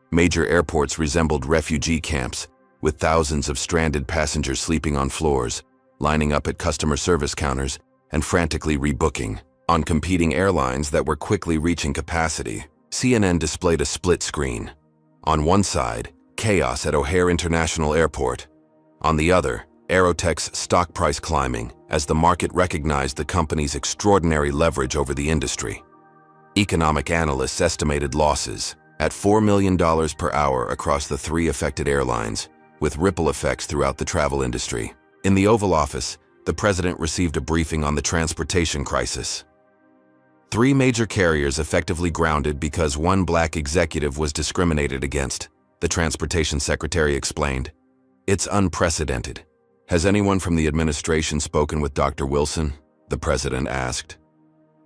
Major airports resembled refugee camps, with thousands of stranded passengers sleeping on floors, lining up at customer service counters, and frantically rebooking. On competing airlines that were quickly reaching capacity, CNN displayed a split screen. On one side, chaos at O'Hare International Airport. On the other, Aerotech's stock price climbing as the market recognized the company's extraordinary leverage over the industry. Economic analysts estimated losses at $4 million per hour across the three affected airlines, with ripple effects throughout the travel industry. In the Oval Office, the president received a briefing on the transportation crisis. 3 major carriers effectively grounded because one black executive was discriminated against, the transportation secretary explained. It's unprecedented. Has anyone from the administration spoken with Dr. Wilson? The president asked.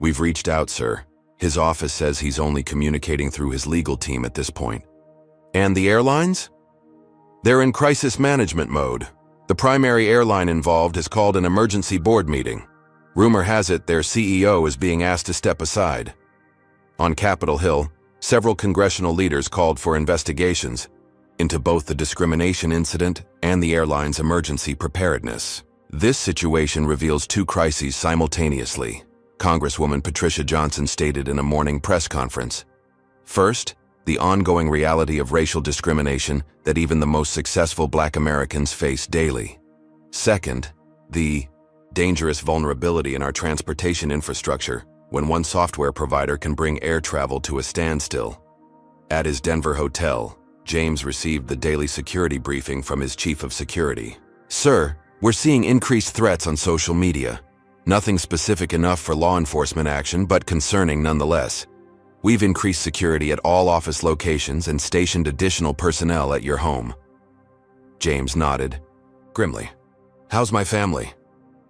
We've reached out, sir. His office says he's only communicating through his legal team at this point. And the airlines? They're in crisis management mode. The primary airline involved has called an emergency board meeting. Rumor has it their CEO is being asked to step aside. On Capitol Hill, several congressional leaders called for investigations into both the discrimination incident and the airline's emergency preparedness. This situation reveals 2 crises simultaneously, Congresswoman Patricia Johnson stated in a morning press conference. First, the ongoing reality of racial discrimination that even the most successful Black Americans face daily. Second, the dangerous vulnerability in our transportation infrastructure when one software provider can bring air travel to a standstill. At his Denver hotel, James received the daily security briefing from his chief of security. Sir, we're seeing increased threats on social media. Nothing specific enough for law enforcement action, but concerning nonetheless. We've increased security at all office locations and stationed additional personnel at your home. James nodded grimly. How's my family?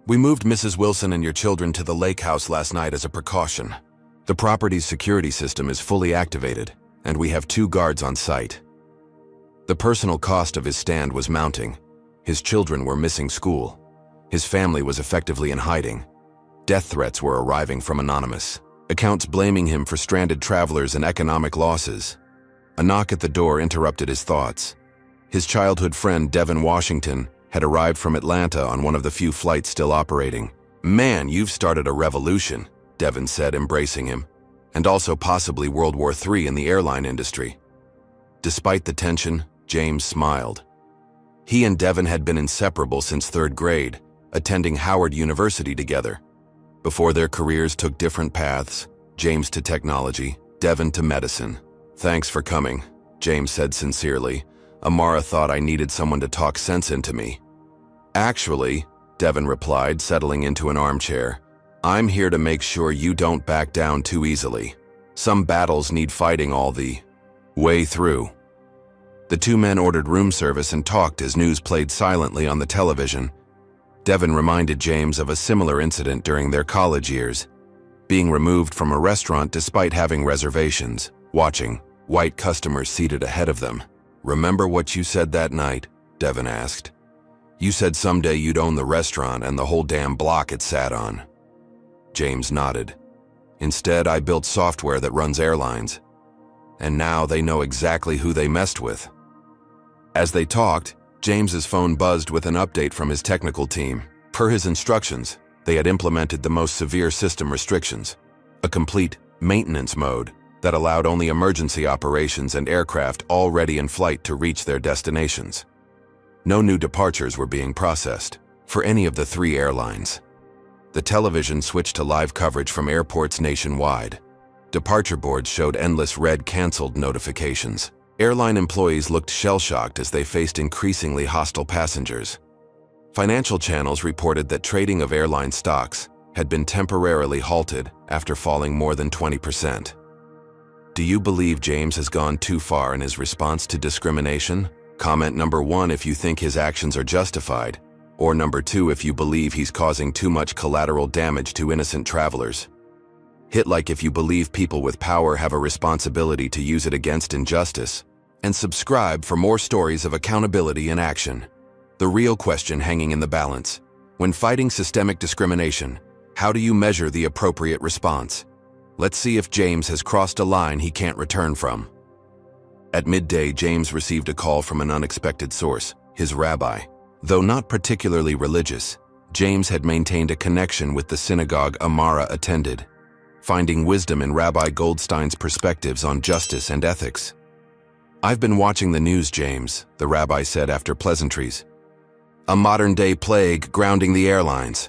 We moved Mrs. Wilson and your children to the lake house last night as a precaution. The property's security system is fully activated, and we have 2 guards on site. The personal cost of his stand was mounting. His children were missing school. His family was effectively in hiding. Death threats were arriving from anonymous accounts blaming him for stranded travelers and economic losses. A knock at the door interrupted his thoughts. His childhood friend, Devin Washington, had arrived from Atlanta on one of the few flights still operating. Man, you've started a revolution, Devin said, embracing him, and also possibly World War III in the airline industry. Despite the tension, James smiled. He and Devin had been inseparable since 3rd grade, attending Howard University together. Before their careers took different paths, James to technology, Devin to medicine. Thanks for coming, James said sincerely. Amara thought I needed someone to talk sense into me. Actually, Devin replied, settling into an armchair, I'm here to make sure you don't back down too easily. Some battles need fighting all the way through. The 2 men ordered room service and talked as news played silently on the television. Devin reminded James of a similar incident during their college years, being removed from a restaurant despite having reservations, watching white customers seated ahead of them. Remember what you said that night? Devin asked. You said someday you'd own the restaurant and the whole damn block it sat on. James nodded. Instead, I built software that runs airlines. And now they know exactly who they messed with. As they talked, James's phone buzzed with an update from his technical team. Per his instructions, they had implemented the most severe system restrictions, a complete maintenance mode that allowed only emergency operations and aircraft already in flight to reach their destinations. No new departures were being processed for any of the 3 airlines. The television switched to live coverage from airports nationwide. Departure boards showed endless red canceled notifications. Airline employees looked shell-shocked as they faced increasingly hostile passengers. Financial channels reported that trading of airline stocks had been temporarily halted after falling more than 20%. Do you believe James has gone too far in his response to discrimination? Comment number 1 if you think his actions are justified, or number 2 if you believe he's causing too much collateral damage to innocent travelers. Hit like if you believe people with power have a responsibility to use it against injustice. And subscribe for more stories of accountability in action. The real question hanging in the balance. When fighting systemic discrimination, how do you measure the appropriate response? Let's see if James has crossed a line he can't return from. At midday, James received a call from an unexpected source, his rabbi. Though not particularly religious, James had maintained a connection with the synagogue Amara attended, finding wisdom in Rabbi Goldstein's perspectives on justice and ethics. "I've been watching the news, James," the rabbi said after pleasantries. "A modern-day plague grounding the airlines."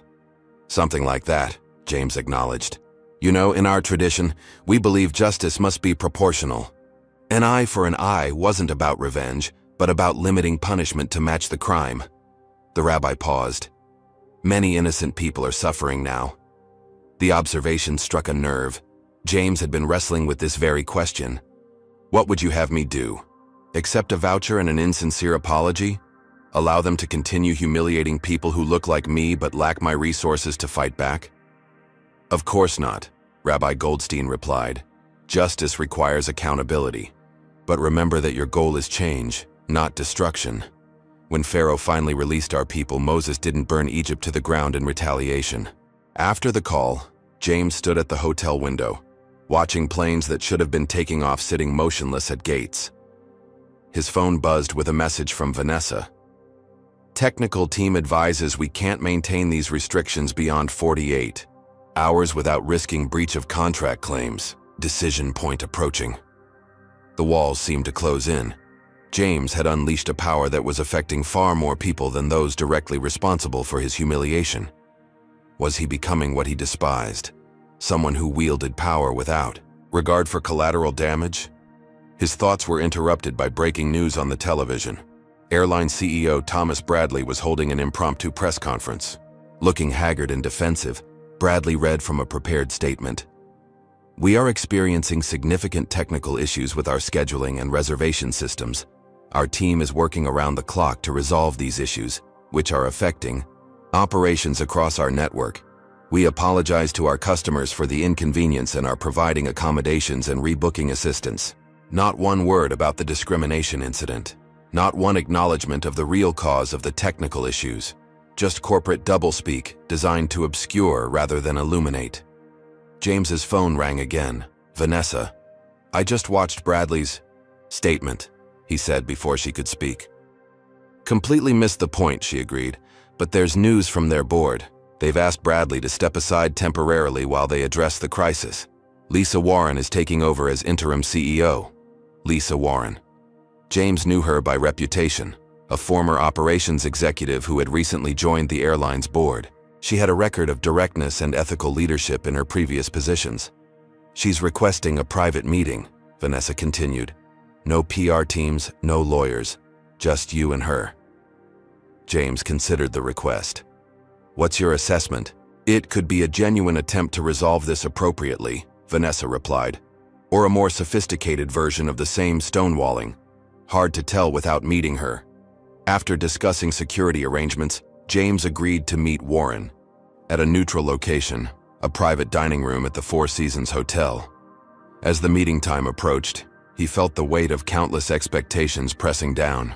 "Something like that," James acknowledged. "You know, in our tradition, we believe justice must be proportional. An eye for an eye wasn't about revenge, but about limiting punishment to match the crime." The rabbi paused. "Many innocent people are suffering now." The observation struck a nerve. James had been wrestling with this very question. "What would you have me do? Accept a voucher and an insincere apology? Allow them to continue humiliating people who look like me but lack my resources to fight back?" "Of course not," Rabbi Goldstein replied. "Justice requires accountability. But remember that your goal is change, not destruction. When Pharaoh finally released our people, Moses didn't burn Egypt to the ground in retaliation." After the call, James stood at the hotel window, watching planes that should have been taking off sitting motionless at gates. His phone buzzed with a message from Vanessa. "Technical team advises we can't maintain these restrictions beyond 48 hours without risking breach of contract claims. Decision point approaching." The walls seemed to close in. James had unleashed a power that was affecting far more people than those directly responsible for his humiliation. Was he becoming what he despised? Someone who wielded power without regard for collateral damage? His thoughts were interrupted by breaking news on the television. Airline CEO Thomas Bradley was holding an impromptu press conference. Looking haggard and defensive, Bradley read from a prepared statement. "We are experiencing significant technical issues with our scheduling and reservation systems. Our team is working around the clock to resolve these issues, which are affecting operations across our network. We apologize to our customers for the inconvenience and are providing accommodations and rebooking assistance." Not one word about the discrimination incident. Not one acknowledgement of the real cause of the technical issues. Just corporate doublespeak designed to obscure rather than illuminate. James's phone rang again. "Vanessa, I just watched Bradley's statement," he said before she could speak. "Completely missed the point," she agreed, "but there's news from their board. They've asked Bradley to step aside temporarily while they address the crisis. Lisa Warren is taking over as interim CEO." Lisa Warren. James knew her by reputation, a former operations executive who had recently joined the airline's board. She had a record of directness and ethical leadership in her previous positions. "She's requesting a private meeting," Vanessa continued. "No PR teams, no lawyers, just you and her." James considered the request. "What's your assessment?" "It could be a genuine attempt to resolve this appropriately," Vanessa replied. "Or a more sophisticated version of the same stonewalling. Hard to tell without meeting her." After discussing security arrangements, James agreed to meet Warren at a neutral location, a private dining room at the Four Seasons Hotel. As the meeting time approached, he felt the weight of countless expectations pressing down.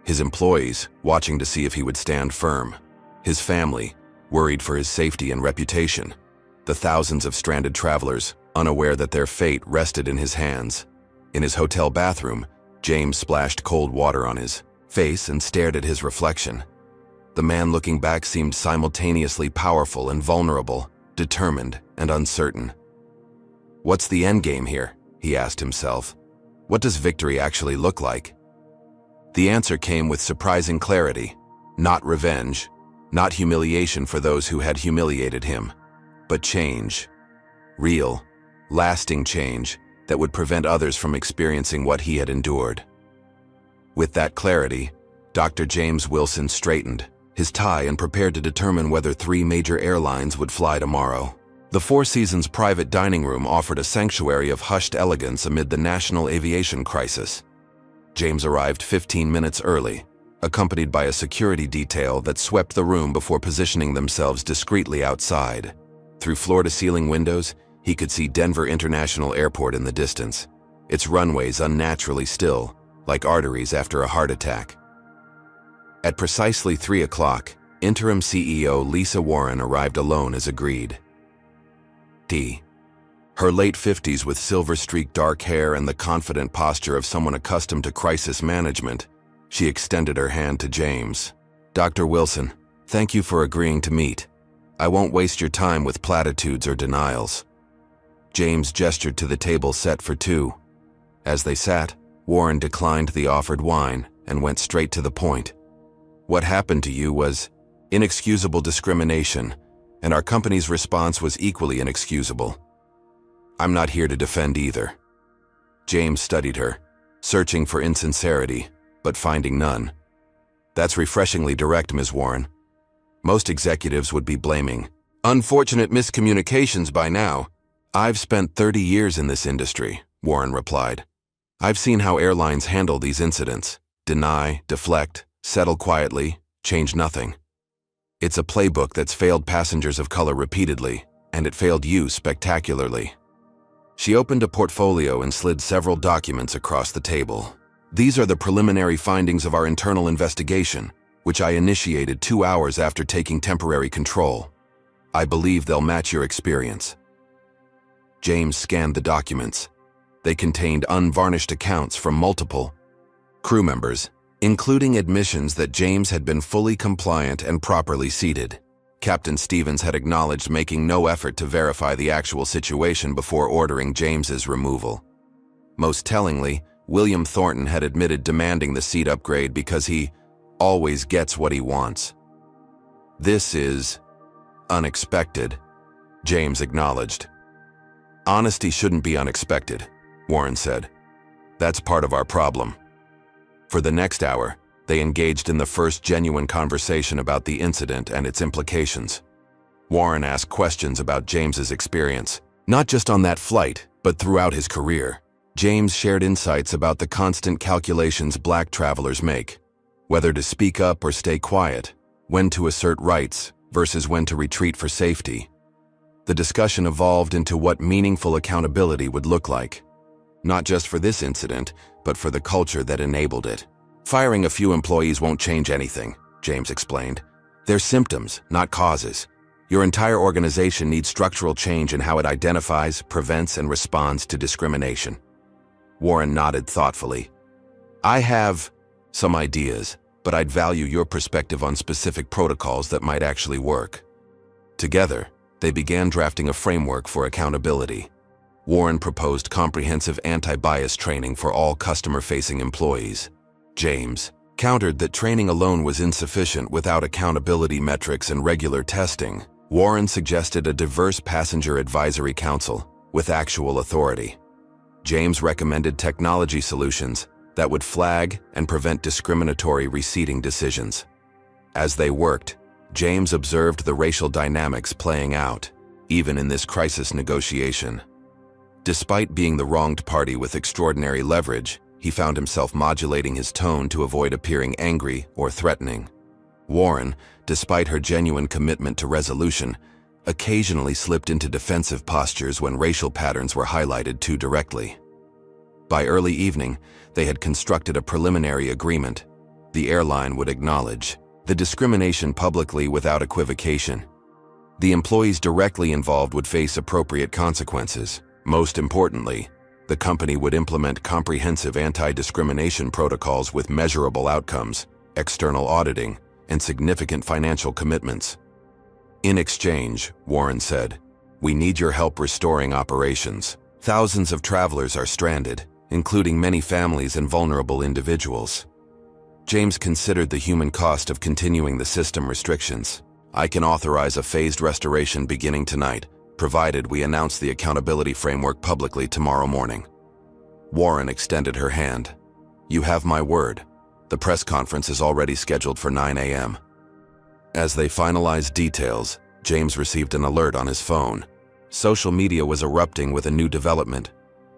His employees, watching to see if he would stand firm. His family, worried for his safety and reputation. The thousands of stranded travelers, unaware that their fate rested in his hands. In his hotel bathroom, James splashed cold water on his face and stared at his reflection. The man looking back seemed simultaneously powerful and vulnerable, determined and uncertain. "What's the endgame here?" he asked himself. "What does victory actually look like?" The answer came with surprising clarity. Not revenge, not humiliation for those who had humiliated him, but change. Real, lasting change that would prevent others from experiencing what he had endured. With that clarity, Dr. James Wilson straightened his tie and prepared to determine whether 3 major airlines would fly tomorrow. The Four Seasons private dining room offered a sanctuary of hushed elegance amid the national aviation crisis. James arrived 15 minutes early, accompanied by a security detail that swept the room before positioning themselves discreetly outside. Through floor-to-ceiling windows, He could see Denver International Airport in the distance, its runways unnaturally still, like arteries after a heart attack. At precisely 3 o'clock, interim CEO Lisa Warren arrived alone as agreed. Her late 50s with silver-streaked dark hair and the confident posture of someone accustomed to crisis management, she extended her hand to James. "Dr. Wilson, thank you for agreeing to meet. I won't waste your time with platitudes or denials." James gestured to the table set for two. As they sat, Warren declined the offered wine and went straight to the point. "What happened to you was inexcusable discrimination, and our company's response was equally inexcusable. I'm not here to defend either." James studied her, searching for insincerity, but finding none. "That's refreshingly direct, Ms. Warren. Most executives would be blaming unfortunate miscommunications by now. I've spent 30 years in this industry," Warren replied. "I've seen how airlines handle these incidents. Deny, deflect, settle quietly, change nothing. It's a playbook that's failed passengers of color repeatedly, and it failed you spectacularly." She opened a portfolio and slid several documents across the table. "These are the preliminary findings of our internal investigation, which I initiated 2 hours after taking temporary control. I believe they'll match your experience." James scanned the documents. They contained unvarnished accounts from multiple crew members, including admissions that James had been fully compliant and properly seated. Captain Stevens had acknowledged making no effort to verify the actual situation before ordering James's removal. Most tellingly, William Thornton had admitted demanding the seat upgrade because he always gets what he wants. "This is unexpected," James acknowledged. "Honesty shouldn't be unexpected," Warren said. "That's part of our problem." For the next hour, they engaged in the first genuine conversation about the incident and its implications. Warren asked questions about James's experience, not just on that flight, but throughout his career. James shared insights about the constant calculations black travelers make, whether to speak up or stay quiet, when to assert rights versus when to retreat for safety. The discussion evolved into what meaningful accountability would look like, not just for this incident, but for the culture that enabled it. "Firing a few employees won't change anything," James explained. "They're symptoms, not causes. Your entire organization needs structural change in how it identifies, prevents, and responds to discrimination." Warren nodded thoughtfully. "I have some ideas, but I'd value your perspective on specific protocols that might actually work." Together, they began drafting a framework for accountability. Warren proposed comprehensive anti-bias training for all customer-facing employees. James countered that training alone was insufficient without accountability metrics and regular testing. Warren suggested a diverse passenger advisory council with actual authority. James recommended technology solutions that would flag and prevent discriminatory reseating decisions. As they worked, James observed the racial dynamics playing out, even in this crisis negotiation. Despite being the wronged party with extraordinary leverage, he found himself modulating his tone to avoid appearing angry or threatening. Warren, despite her genuine commitment to resolution, occasionally slipped into defensive postures when racial patterns were highlighted too directly. By early evening, they had constructed a preliminary agreement. The airline would acknowledge the discrimination publicly without equivocation. The employees directly involved would face appropriate consequences. Most importantly, the company would implement comprehensive anti-discrimination protocols with measurable outcomes, external auditing, and significant financial commitments. "In exchange," Warren said, "we need your help restoring operations. Thousands of travelers are stranded, including many families and vulnerable individuals." James considered the human cost of continuing the system restrictions. "I can authorize a phased restoration beginning tonight, provided we announce the accountability framework publicly tomorrow morning." Warren extended her hand. "You have my word. The press conference is already scheduled for 9 a.m. As they finalized details, James received an alert on his phone. Social media was erupting with a new development.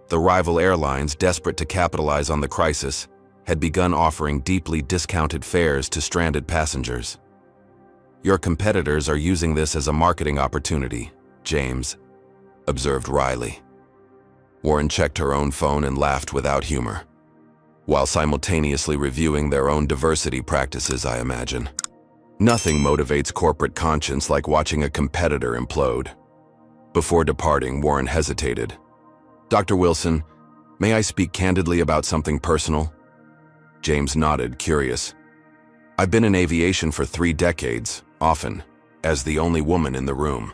The rival airlines, desperate to capitalize on the crisis, had begun offering deeply discounted fares to stranded passengers. "Your competitors are using this as a marketing opportunity," James observed wryly. Warren checked her own phone and laughed without humor, while simultaneously reviewing their own diversity practices, I imagine. Nothing motivates corporate conscience like watching a competitor implode. Before departing, Warren hesitated. "Dr. Wilson, may I speak candidly about something personal?" James nodded, curious. "I've been in aviation for 3 decades, often as the only woman in the room.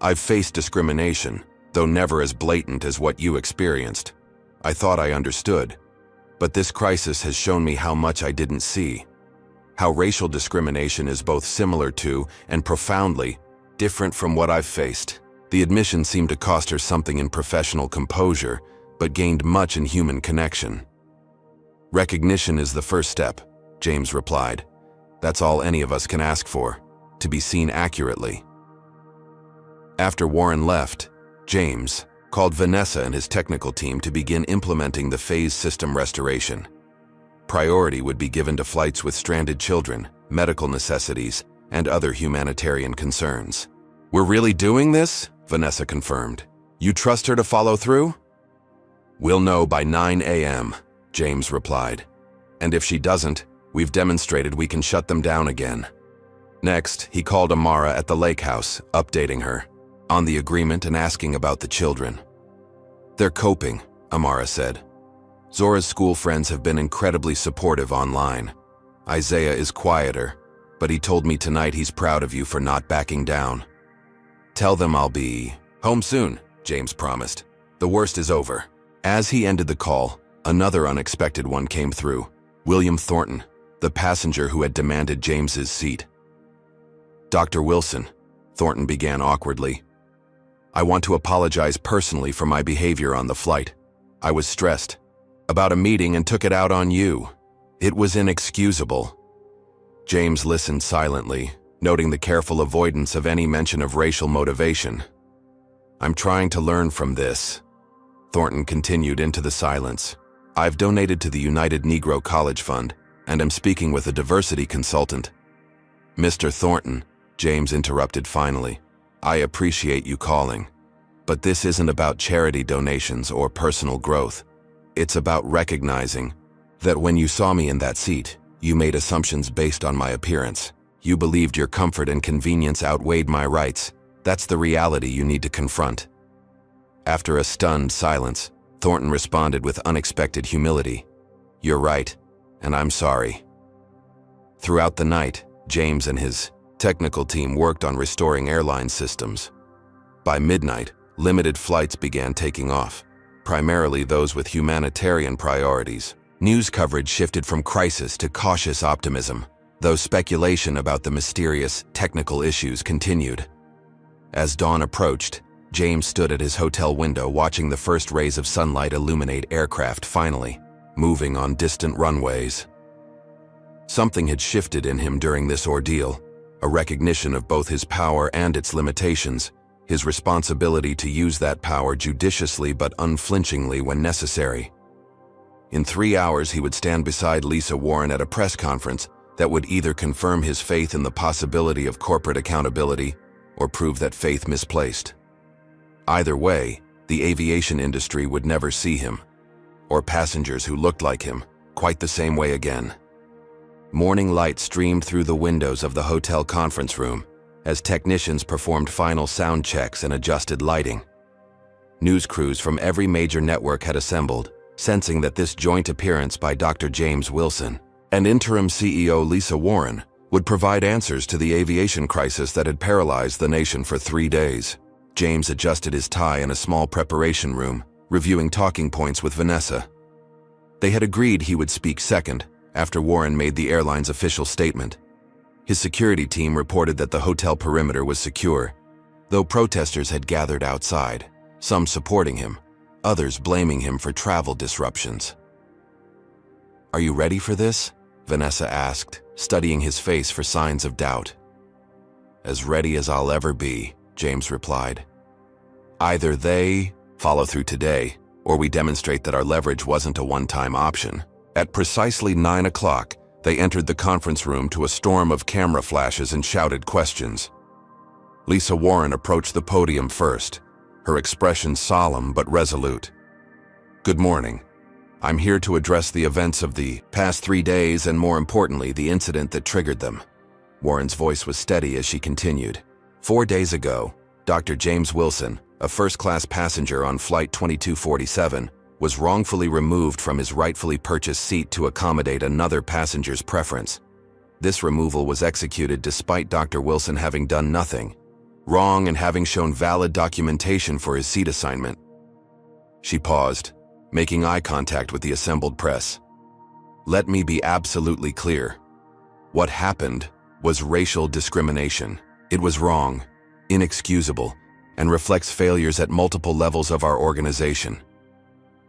I've faced discrimination, though never as blatant as what you experienced. I thought I understood, but this crisis has shown me how much I didn't see. How racial discrimination is both similar to and profoundly different from what I've faced." The admission seemed to cost her something in professional composure, but gained much in human connection. "Recognition is the first step," James replied. "That's all any of us can ask for, to be seen accurately." After Warren left, James called Vanessa and his technical team to begin implementing the phase system restoration. Priority would be given to flights with stranded children, medical necessities, and other humanitarian concerns. "We're really doing this?" Vanessa confirmed. "You trust her to follow through?" "We'll know by 9 a.m., James replied. "And if she doesn't, we've demonstrated we can shut them down again." Next, he called Amara at the lake house, updating her on the agreement and asking about the children. "They're coping," Amara said. "Zora's school friends have been incredibly supportive online. Isaiah is quieter, but he told me tonight he's proud of you for not backing down." "Tell them I'll be home soon," James promised. "The worst is over." As he ended the call, another unexpected one came through. William Thornton, the passenger who had demanded James's seat. "Dr. Wilson," Thornton began awkwardly, "I want to apologize personally for my behavior on the flight. I was stressed about a meeting and took it out on you. It was inexcusable." James listened silently, noting the careful avoidance of any mention of racial motivation. "I'm trying to learn from this," Thornton continued into the silence. "I've donated to the United Negro College Fund, and am speaking with a diversity consultant." "Mr. Thornton," James interrupted finally, "I appreciate you calling, but this isn't about charity donations or personal growth. It's about recognizing that when you saw me in that seat, you made assumptions based on my appearance. You believed your comfort and convenience outweighed my rights. That's the reality you need to confront." After a stunned silence, Thornton responded with unexpected humility. "You're right, and I'm sorry." Throughout the night, James and his technical team worked on restoring airline systems. By midnight, limited flights began taking off, primarily those with humanitarian priorities. News coverage shifted from crisis to cautious optimism, though speculation about the mysterious technical issues continued. As dawn approached, James stood at his hotel window watching the first rays of sunlight illuminate aircraft finally moving on distant runways. Something had shifted in him during this ordeal, a recognition of both his power and its limitations, his responsibility to use that power judiciously but unflinchingly when necessary. In 3 hours, he would stand beside Lisa Warren at a press conference that would either confirm his faith in the possibility of corporate accountability or prove that faith misplaced. Either way, the aviation industry would never see him, or passengers who looked like him, quite the same way again. Morning light streamed through the windows of the hotel conference room as technicians performed final sound checks and adjusted lighting. News crews from every major network had assembled, sensing that this joint appearance by Dr. James Wilson and interim CEO Lisa Warren would provide answers to the aviation crisis that had paralyzed the nation for 3 days. James adjusted his tie in a small preparation room, reviewing talking points with Vanessa. They had agreed he would speak second, after Warren made the airline's official statement. His security team reported that the hotel perimeter was secure, though protesters had gathered outside, some supporting him, others blaming him for travel disruptions. "Are you ready for this?" Vanessa asked, studying his face for signs of doubt. "As ready as I'll ever be," James replied. "Either they follow through today, or we demonstrate that our leverage wasn't a one-time option." At precisely 9 o'clock, they entered the conference room to a storm of camera flashes and shouted questions. Lisa Warren approached the podium first, her expression solemn but resolute. "Good morning. I'm here to address the events of the past 3 days and, more importantly, the incident that triggered them." Warren's voice was steady as she continued. 4 days ago, Dr. James Wilson, a first-class passenger on Flight 2247, was wrongfully removed from his rightfully purchased seat to accommodate another passenger's preference. This removal was executed despite Dr. Wilson having done nothing wrong and having shown valid documentation for his seat assignment. She paused, making eye contact with the assembled press. "Let me be absolutely clear. What happened was racial discrimination. It was wrong, inexcusable, and reflects failures at multiple levels of our organization."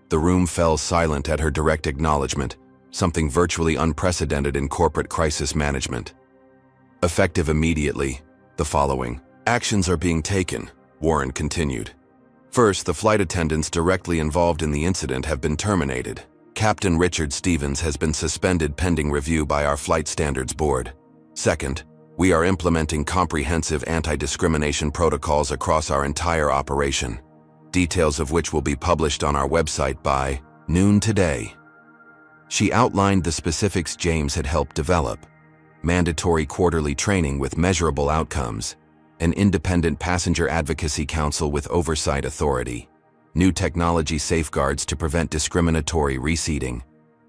The room fell silent at her direct acknowledgement, something virtually unprecedented in corporate crisis management. Effective immediately, the following actions are being taken, Warren continued. First, the flight attendants directly involved in the incident have been terminated. Captain Richard Stevens has been suspended pending review by our Flight Standards Board. Second, we are implementing comprehensive anti-discrimination protocols across our entire operation, details of which will be published on our website by noon today. She outlined the specifics James had helped develop: mandatory quarterly training with measurable outcomes, an independent passenger advocacy council with oversight authority, new technology safeguards to prevent discriminatory reseating,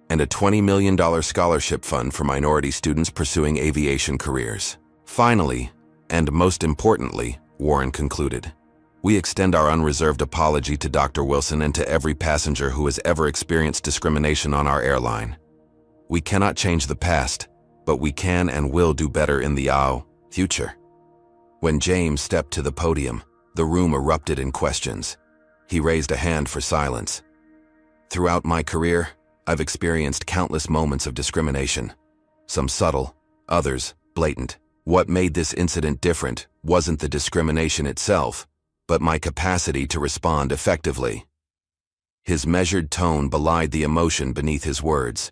and a $20 million scholarship fund for minority students pursuing aviation careers. Finally, and most importantly, Warren concluded, we extend our unreserved apology to Dr. Wilson and to every passenger who has ever experienced discrimination on our airline. We cannot change the past, but we can and will do better in the future. When James stepped to the podium, the room erupted in questions. He raised a hand for silence. Throughout my career, I've experienced countless moments of discrimination. Some subtle, others blatant. What made this incident different wasn't the discrimination itself, but my capacity to respond effectively. His measured tone belied the emotion beneath his words.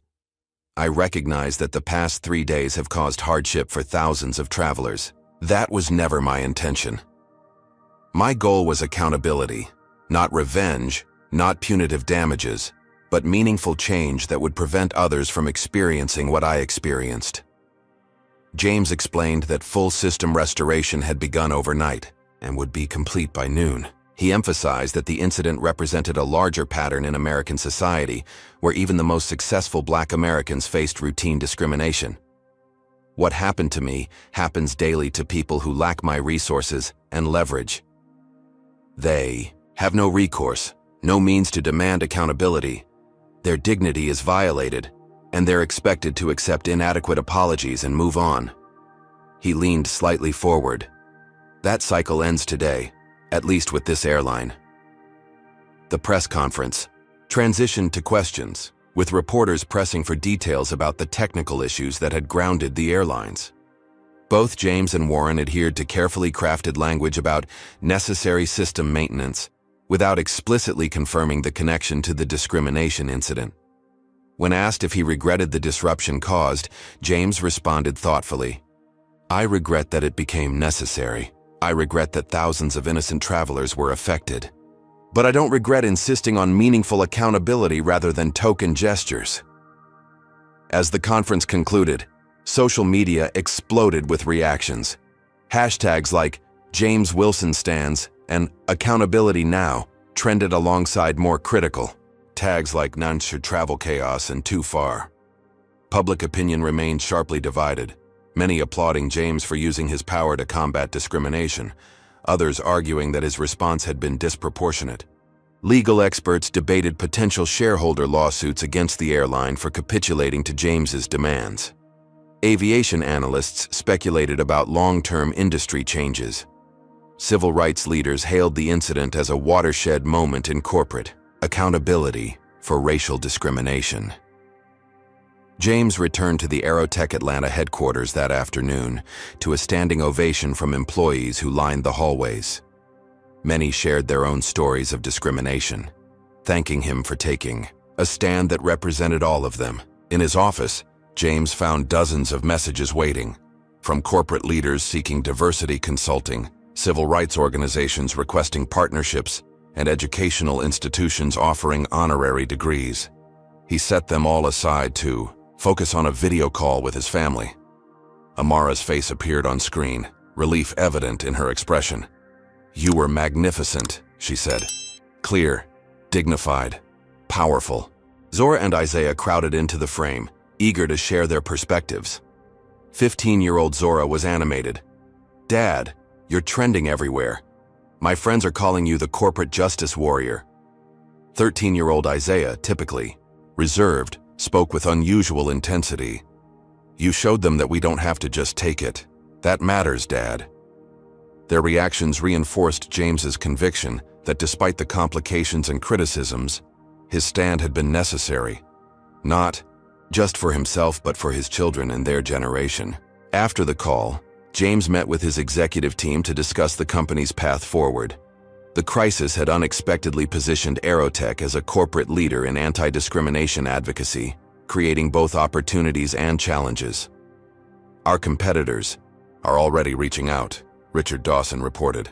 I recognize that the past 3 days have caused hardship for thousands of travelers. That was never my intention. My goal was accountability, not revenge, not punitive damages, but meaningful change that would prevent others from experiencing what I experienced. James explained that full system restoration had begun overnight and would be complete by noon. He emphasized that the incident represented a larger pattern in American society, where even the most successful Black Americans faced routine discrimination. What happened to me happens daily to people who lack my resources and leverage. They have no recourse, no means to demand accountability. Their dignity is violated, and they're expected to accept inadequate apologies and move on. He leaned slightly forward. That cycle ends today, at least with this airline. The press conference transitioned to questions, with reporters pressing for details about the technical issues that had grounded the airlines. Both James and Warren adhered to carefully crafted language about necessary system maintenance, without explicitly confirming the connection to the discrimination incident. When asked if he regretted the disruption caused, James responded thoughtfully, "I regret that it became necessary. I regret that thousands of innocent travelers were affected. But I don't regret insisting on meaningful accountability rather than token gestures." As the conference concluded, social media exploded with reactions. Hashtags like James Wilson stands and accountability now trended alongside more critical tags like none should travel chaos and too far. Public opinion remained sharply divided, many applauding James for using his power to combat discrimination, others arguing that his response had been disproportionate. Legal experts debated potential shareholder lawsuits against the airline for capitulating to James's demands. Aviation analysts speculated about long-term industry changes. Civil rights leaders hailed the incident as a watershed moment in corporate accountability for racial discrimination. James returned to the Aerotech Atlanta headquarters that afternoon to a standing ovation from employees who lined the hallways. Many shared their own stories of discrimination, thanking him for taking a stand that represented all of them. In his office, James found dozens of messages waiting, from corporate leaders seeking diversity consulting, civil rights organizations requesting partnerships, and educational institutions offering honorary degrees. He set them all aside to focus on a video call with his family. Amara's face appeared on screen, relief evident in her expression. "You were magnificent," she said. "Clear, dignified, powerful." Zora and Isaiah crowded into the frame, eager to share their perspectives. 15-year-old Zora was animated. "Dad, you're trending everywhere. My friends are calling you the corporate justice warrior." 13-year-old Isaiah, typically reserved, spoke with unusual intensity. "You showed them that we don't have to just take it. That matters, Dad." Their reactions reinforced James's conviction that despite the complications and criticisms, his stand had been necessary, not just for himself but for his children and their generation. After the call, James met with his executive team to discuss the company's path forward. The crisis had unexpectedly positioned Aerotech as a corporate leader in anti-discrimination advocacy, creating both opportunities and challenges. "Our competitors are already reaching out," Richard Dawson reported.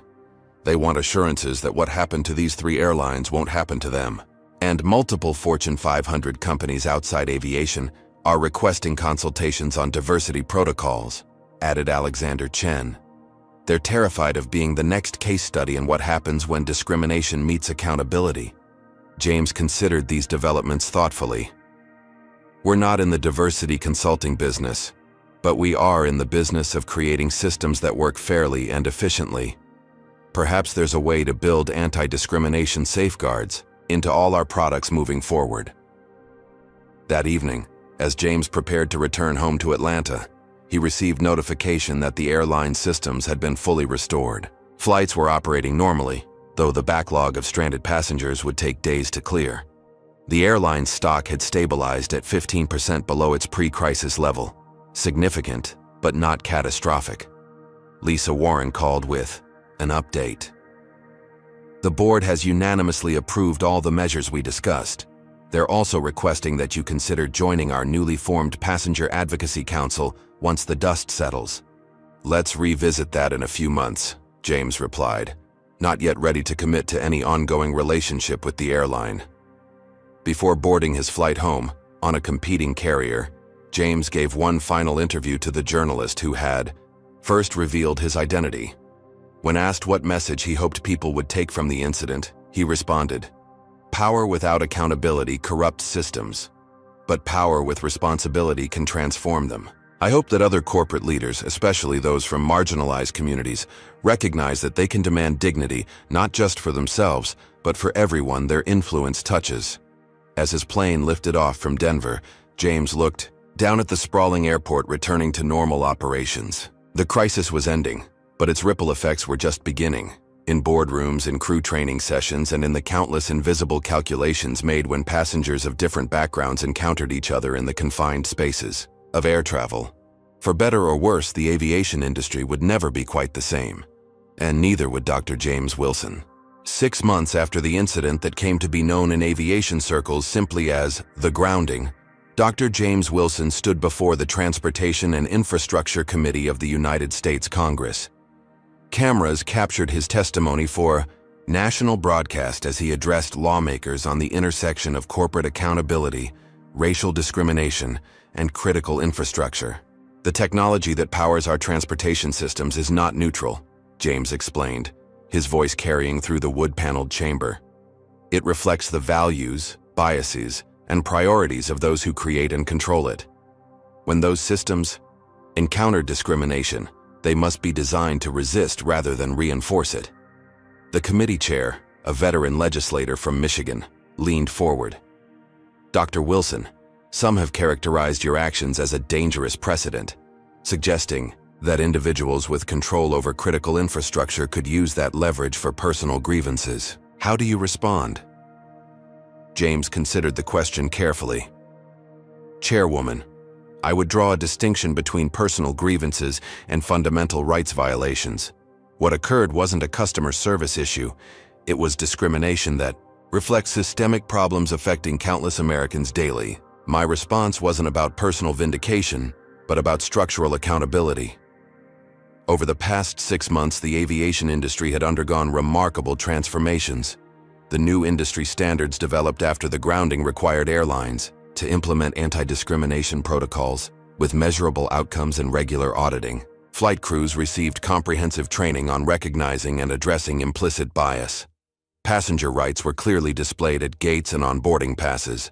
"They want assurances that what happened to these 3 airlines won't happen to them. And multiple Fortune 500 companies outside aviation are requesting consultations on diversity protocols," added Alexander Chen. "They're terrified of being the next case study in what happens when discrimination meets accountability." James considered these developments thoughtfully. "We're not in the diversity consulting business, but we are in the business of creating systems that work fairly and efficiently. Perhaps there's a way to build anti-discrimination safeguards into all our products moving forward." That evening, as James prepared to return home to Atlanta, he received notification that the airline systems had been fully restored. Flights were operating normally, though the backlog of stranded passengers would take days to clear. The airline's stock had stabilized at 15% below its pre-crisis level, significant but not catastrophic. Lisa Warren called with an update. "The board has unanimously approved all the measures we discussed. They're also requesting that you consider joining our newly formed Passenger Advocacy Council once the dust settles." "Let's revisit that in a few months," James replied, not yet ready to commit to any ongoing relationship with the airline. Before boarding his flight home, on a competing carrier, James gave one final interview to the journalist who had first revealed his identity. When asked what message he hoped people would take from the incident, he responded, "Power without accountability corrupts systems, but power with responsibility can transform them. I hope that other corporate leaders, especially those from marginalized communities, recognize that they can demand dignity not just for themselves, but for everyone their influence touches." As his plane lifted off from Denver, James looked down at the sprawling airport returning to normal operations. The crisis was ending, but its ripple effects were just beginning. In boardrooms, in crew training sessions, and in the countless invisible calculations made when passengers of different backgrounds encountered each other in the confined spaces of air travel. For better or worse, the aviation industry would never be quite the same. And neither would Dr. James Wilson. 6 months after the incident that came to be known in aviation circles simply as the grounding, Dr. James Wilson stood before the Transportation and Infrastructure Committee of the United States Congress. Cameras captured his testimony for national broadcast as he addressed lawmakers on the intersection of corporate accountability, racial discrimination, and critical infrastructure. "The technology that powers our transportation systems is not neutral," James explained, his voice carrying through the wood-paneled chamber. "It reflects the values, biases, and priorities of those who create and control it. When those systems encounter discrimination, they must be designed to resist rather than reinforce it." The committee chair, a veteran legislator from Michigan, leaned forward. "Dr. Wilson, some have characterized your actions as a dangerous precedent, suggesting that individuals with control over critical infrastructure could use that leverage for personal grievances. How do you respond?" James considered the question carefully. "Chairwoman, I would draw a distinction between personal grievances and fundamental rights violations. What occurred wasn't a customer service issue. It was discrimination that reflects systemic problems affecting countless Americans daily. My response wasn't about personal vindication, but about structural accountability." Over the past 6 months, the aviation industry had undergone remarkable transformations. The new industry standards developed after the grounding required airlines to implement anti-discrimination protocols with measurable outcomes and regular auditing. Flight crews received comprehensive training on recognizing and addressing implicit bias. Passenger rights were clearly displayed at gates and on boarding passes.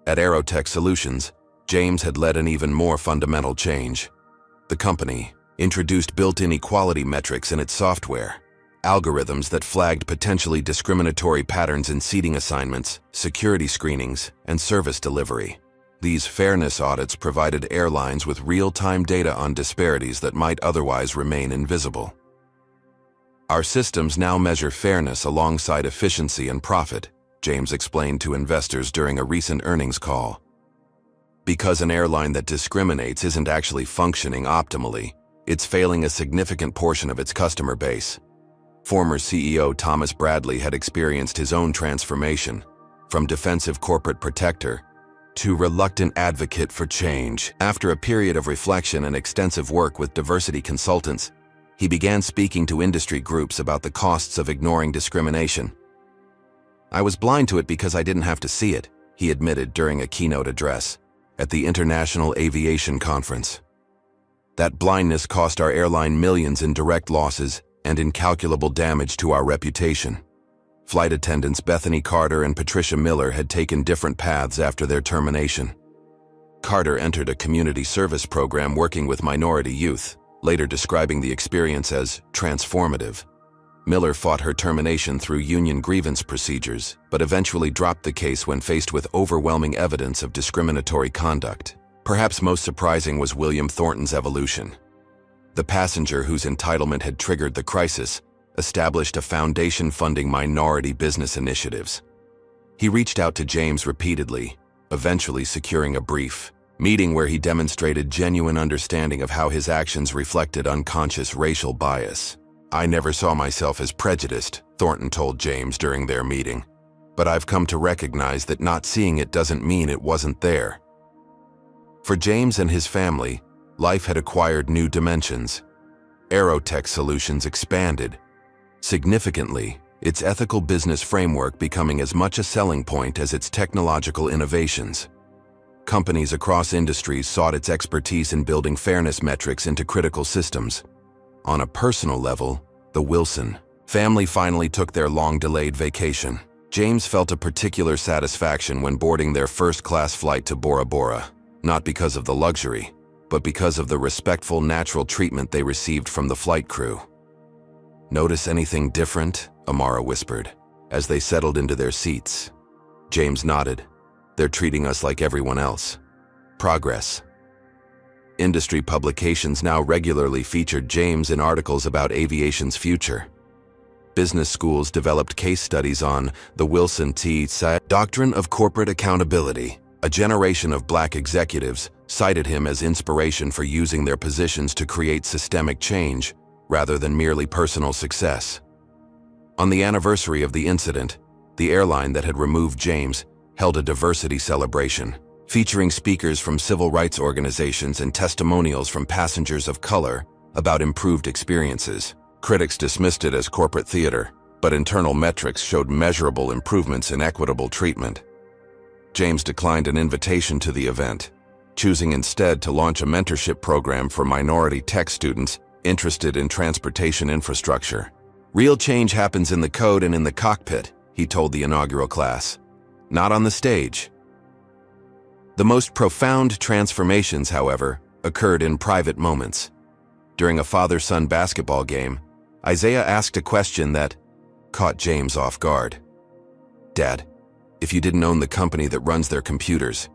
At Aerotech Solutions, James had led an even more fundamental change. The company introduced built-in equality metrics in its software, algorithms that flagged potentially discriminatory patterns in seating assignments, security screenings, and service delivery. These fairness audits provided airlines with real-time data on disparities that might otherwise remain invisible. Our systems now measure fairness alongside efficiency and profit, James explained to investors during a recent earnings call. Because an airline that discriminates isn't actually functioning optimally, it's failing a significant portion of its customer base. Former CEO Thomas Bradley had experienced his own transformation, from defensive corporate protector to reluctant advocate for change. After a period of reflection and extensive work with diversity consultants, he began speaking to industry groups about the costs of ignoring discrimination. "I was blind to it because I didn't have to see it," he admitted during a keynote address at the International Aviation Conference. "That blindness cost our airline millions in direct losses and incalculable damage to our reputation." Flight attendants Bethany Carter and Patricia Miller had taken different paths after their termination. Carter entered a community service program working with minority youth, later describing the experience as transformative. Miller fought her termination through union grievance procedures, but eventually dropped the case when faced with overwhelming evidence of discriminatory conduct. Perhaps most surprising was William Thornton's evolution. The passenger whose entitlement had triggered the crisis established a foundation funding minority business initiatives. He reached out to James repeatedly, eventually securing a brief meeting where he demonstrated genuine understanding of how his actions reflected unconscious racial bias. "I never saw myself as prejudiced," Thornton told James during their meeting. "But I've come to recognize that not seeing it doesn't mean it wasn't there." For James and his family, life had acquired new dimensions. Aerotech Solutions expanded significantly, its ethical business framework becoming as much a selling point as its technological innovations. Companies across industries sought its expertise in building fairness metrics into critical systems. On a personal level, the Wilson family finally took their long-delayed vacation. James felt a particular satisfaction when boarding their first-class flight to Bora Bora, not because of the luxury, but because of the respectful, natural treatment they received from the flight crew. "Notice anything different?" Amara whispered, as they settled into their seats. James nodded. "They're treating us like everyone else." Progress. Industry publications now regularly featured James in articles about aviation's future. Business schools developed case studies on the Wilson T. Doctrine of Corporate Accountability. A generation of Black executives cited him as inspiration for using their positions to create systemic change rather than merely personal success. On the anniversary of the incident, the airline that had removed James held a diversity celebration, featuring speakers from civil rights organizations and testimonials from passengers of color about improved experiences. Critics dismissed it as corporate theater, but internal metrics showed measurable improvements in equitable treatment. James declined an invitation to the event, choosing instead to launch a mentorship program for minority tech students interested in transportation infrastructure. "Real change happens in the code and in the cockpit," he told the inaugural class, "not on the stage." The most profound transformations, however, occurred in private moments. During a father-son basketball game, Isaiah asked a question that caught James off guard. "Dad, if you didn't own the company that runs their computers,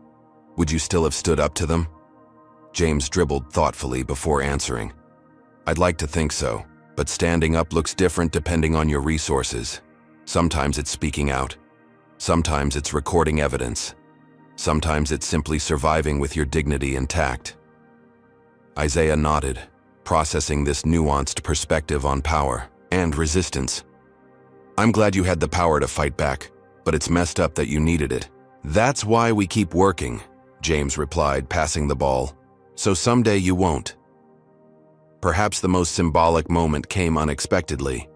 would you still have stood up to them?" James dribbled thoughtfully before answering. "I'd like to think so, but standing up looks different depending on your resources. Sometimes it's speaking out. Sometimes it's recording evidence. Sometimes it's simply surviving with your dignity intact." Isaiah nodded, processing this nuanced perspective on power and resistance. "I'm glad you had the power to fight back, but it's messed up that you needed it." "That's why we keep working," James replied, passing the ball. "So someday you won't." Perhaps the most symbolic moment came unexpectedly.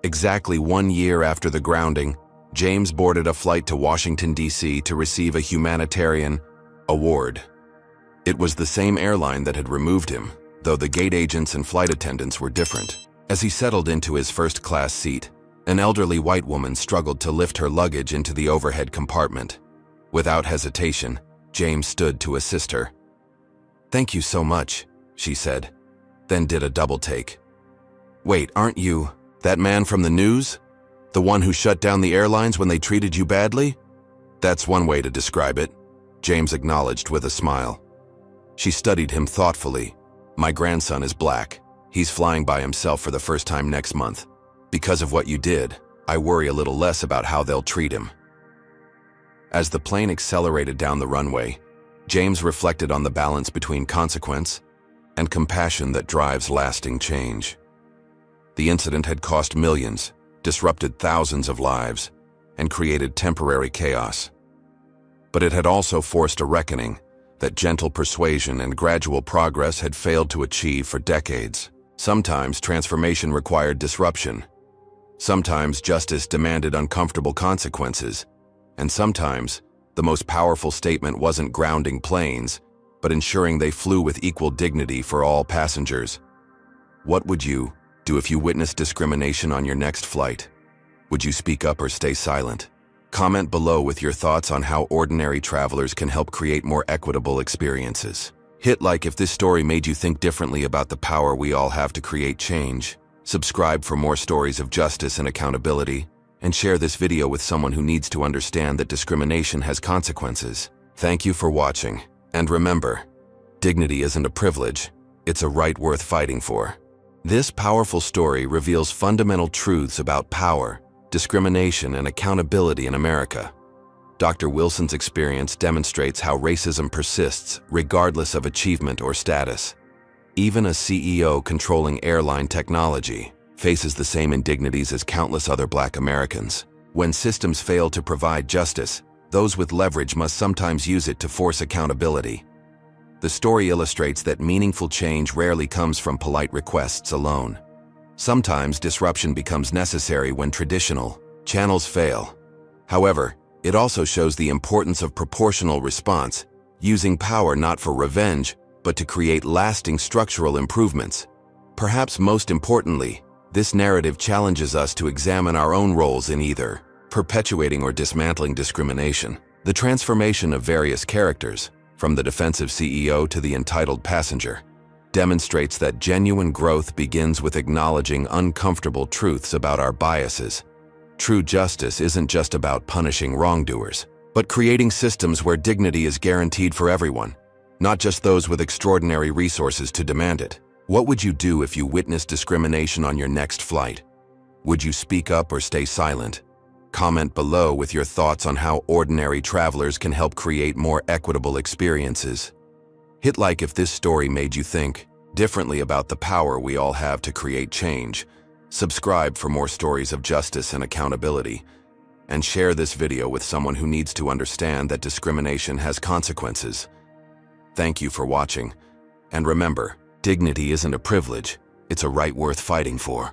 Exactly 1 year after the grounding, James boarded a flight to Washington, D.C. to receive a humanitarian award. It was the same airline that had removed him, though the gate agents and flight attendants were different. As he settled into his first-class seat, an elderly white woman struggled to lift her luggage into the overhead compartment. Without hesitation, James stood to assist her. "Thank you so much," she said, then did a double take. "Wait, aren't you that man from the news? The one who shut down the airlines when they treated you badly?" "That's one way to describe it," James acknowledged with a smile. She studied him thoughtfully. "My grandson is black. He's flying by himself for the first time next month. Because of what you did, I worry a little less about how they'll treat him." As the plane accelerated down the runway, James reflected on the balance between consequence and compassion that drives lasting change. The incident had cost millions, disrupted thousands of lives, and created temporary chaos. But it had also forced a reckoning that gentle persuasion and gradual progress had failed to achieve for decades. Sometimes transformation required disruption. Sometimes justice demanded uncomfortable consequences. And sometimes the most powerful statement wasn't grounding planes, but ensuring they flew with equal dignity for all passengers. What would you do if you witnessed discrimination on your next flight? Would you speak up or stay silent? Comment below with your thoughts on how ordinary travelers can help create more equitable experiences. Hit like if this story made you think differently about the power we all have to create change. Subscribe for more stories of justice and accountability, and share this video with someone who needs to understand that discrimination has consequences. Thank you for watching, and remember, dignity isn't a privilege, it's a right worth fighting for. This powerful story reveals fundamental truths about power, discrimination, and accountability in America. Dr. Wilson's experience demonstrates how racism persists regardless of achievement or status. Even a CEO controlling airline technology faces the same indignities as countless other Black Americans. When systems fail to provide justice, those with leverage must sometimes use it to force accountability. The story illustrates that meaningful change rarely comes from polite requests alone. Sometimes disruption becomes necessary when traditional channels fail. However, it also shows the importance of proportional response, using power not for revenge, but to create lasting structural improvements. Perhaps most importantly, this narrative challenges us to examine our own roles in either perpetuating or dismantling discrimination. The transformation of various characters, from the defensive CEO to the entitled passenger, demonstrates that genuine growth begins with acknowledging uncomfortable truths about our biases. True justice isn't just about punishing wrongdoers, but creating systems where dignity is guaranteed for everyone, not just those with extraordinary resources to demand it. What would you do if you witnessed discrimination on your next flight? Would you speak up or stay silent? Comment below with your thoughts on how ordinary travelers can help create more equitable experiences. Hit like if this story made you think differently about the power we all have to create change. Subscribe for more stories of justice and accountability. And share this video with someone who needs to understand that discrimination has consequences. Thank you for watching. And remember, dignity isn't a privilege, it's a right worth fighting for.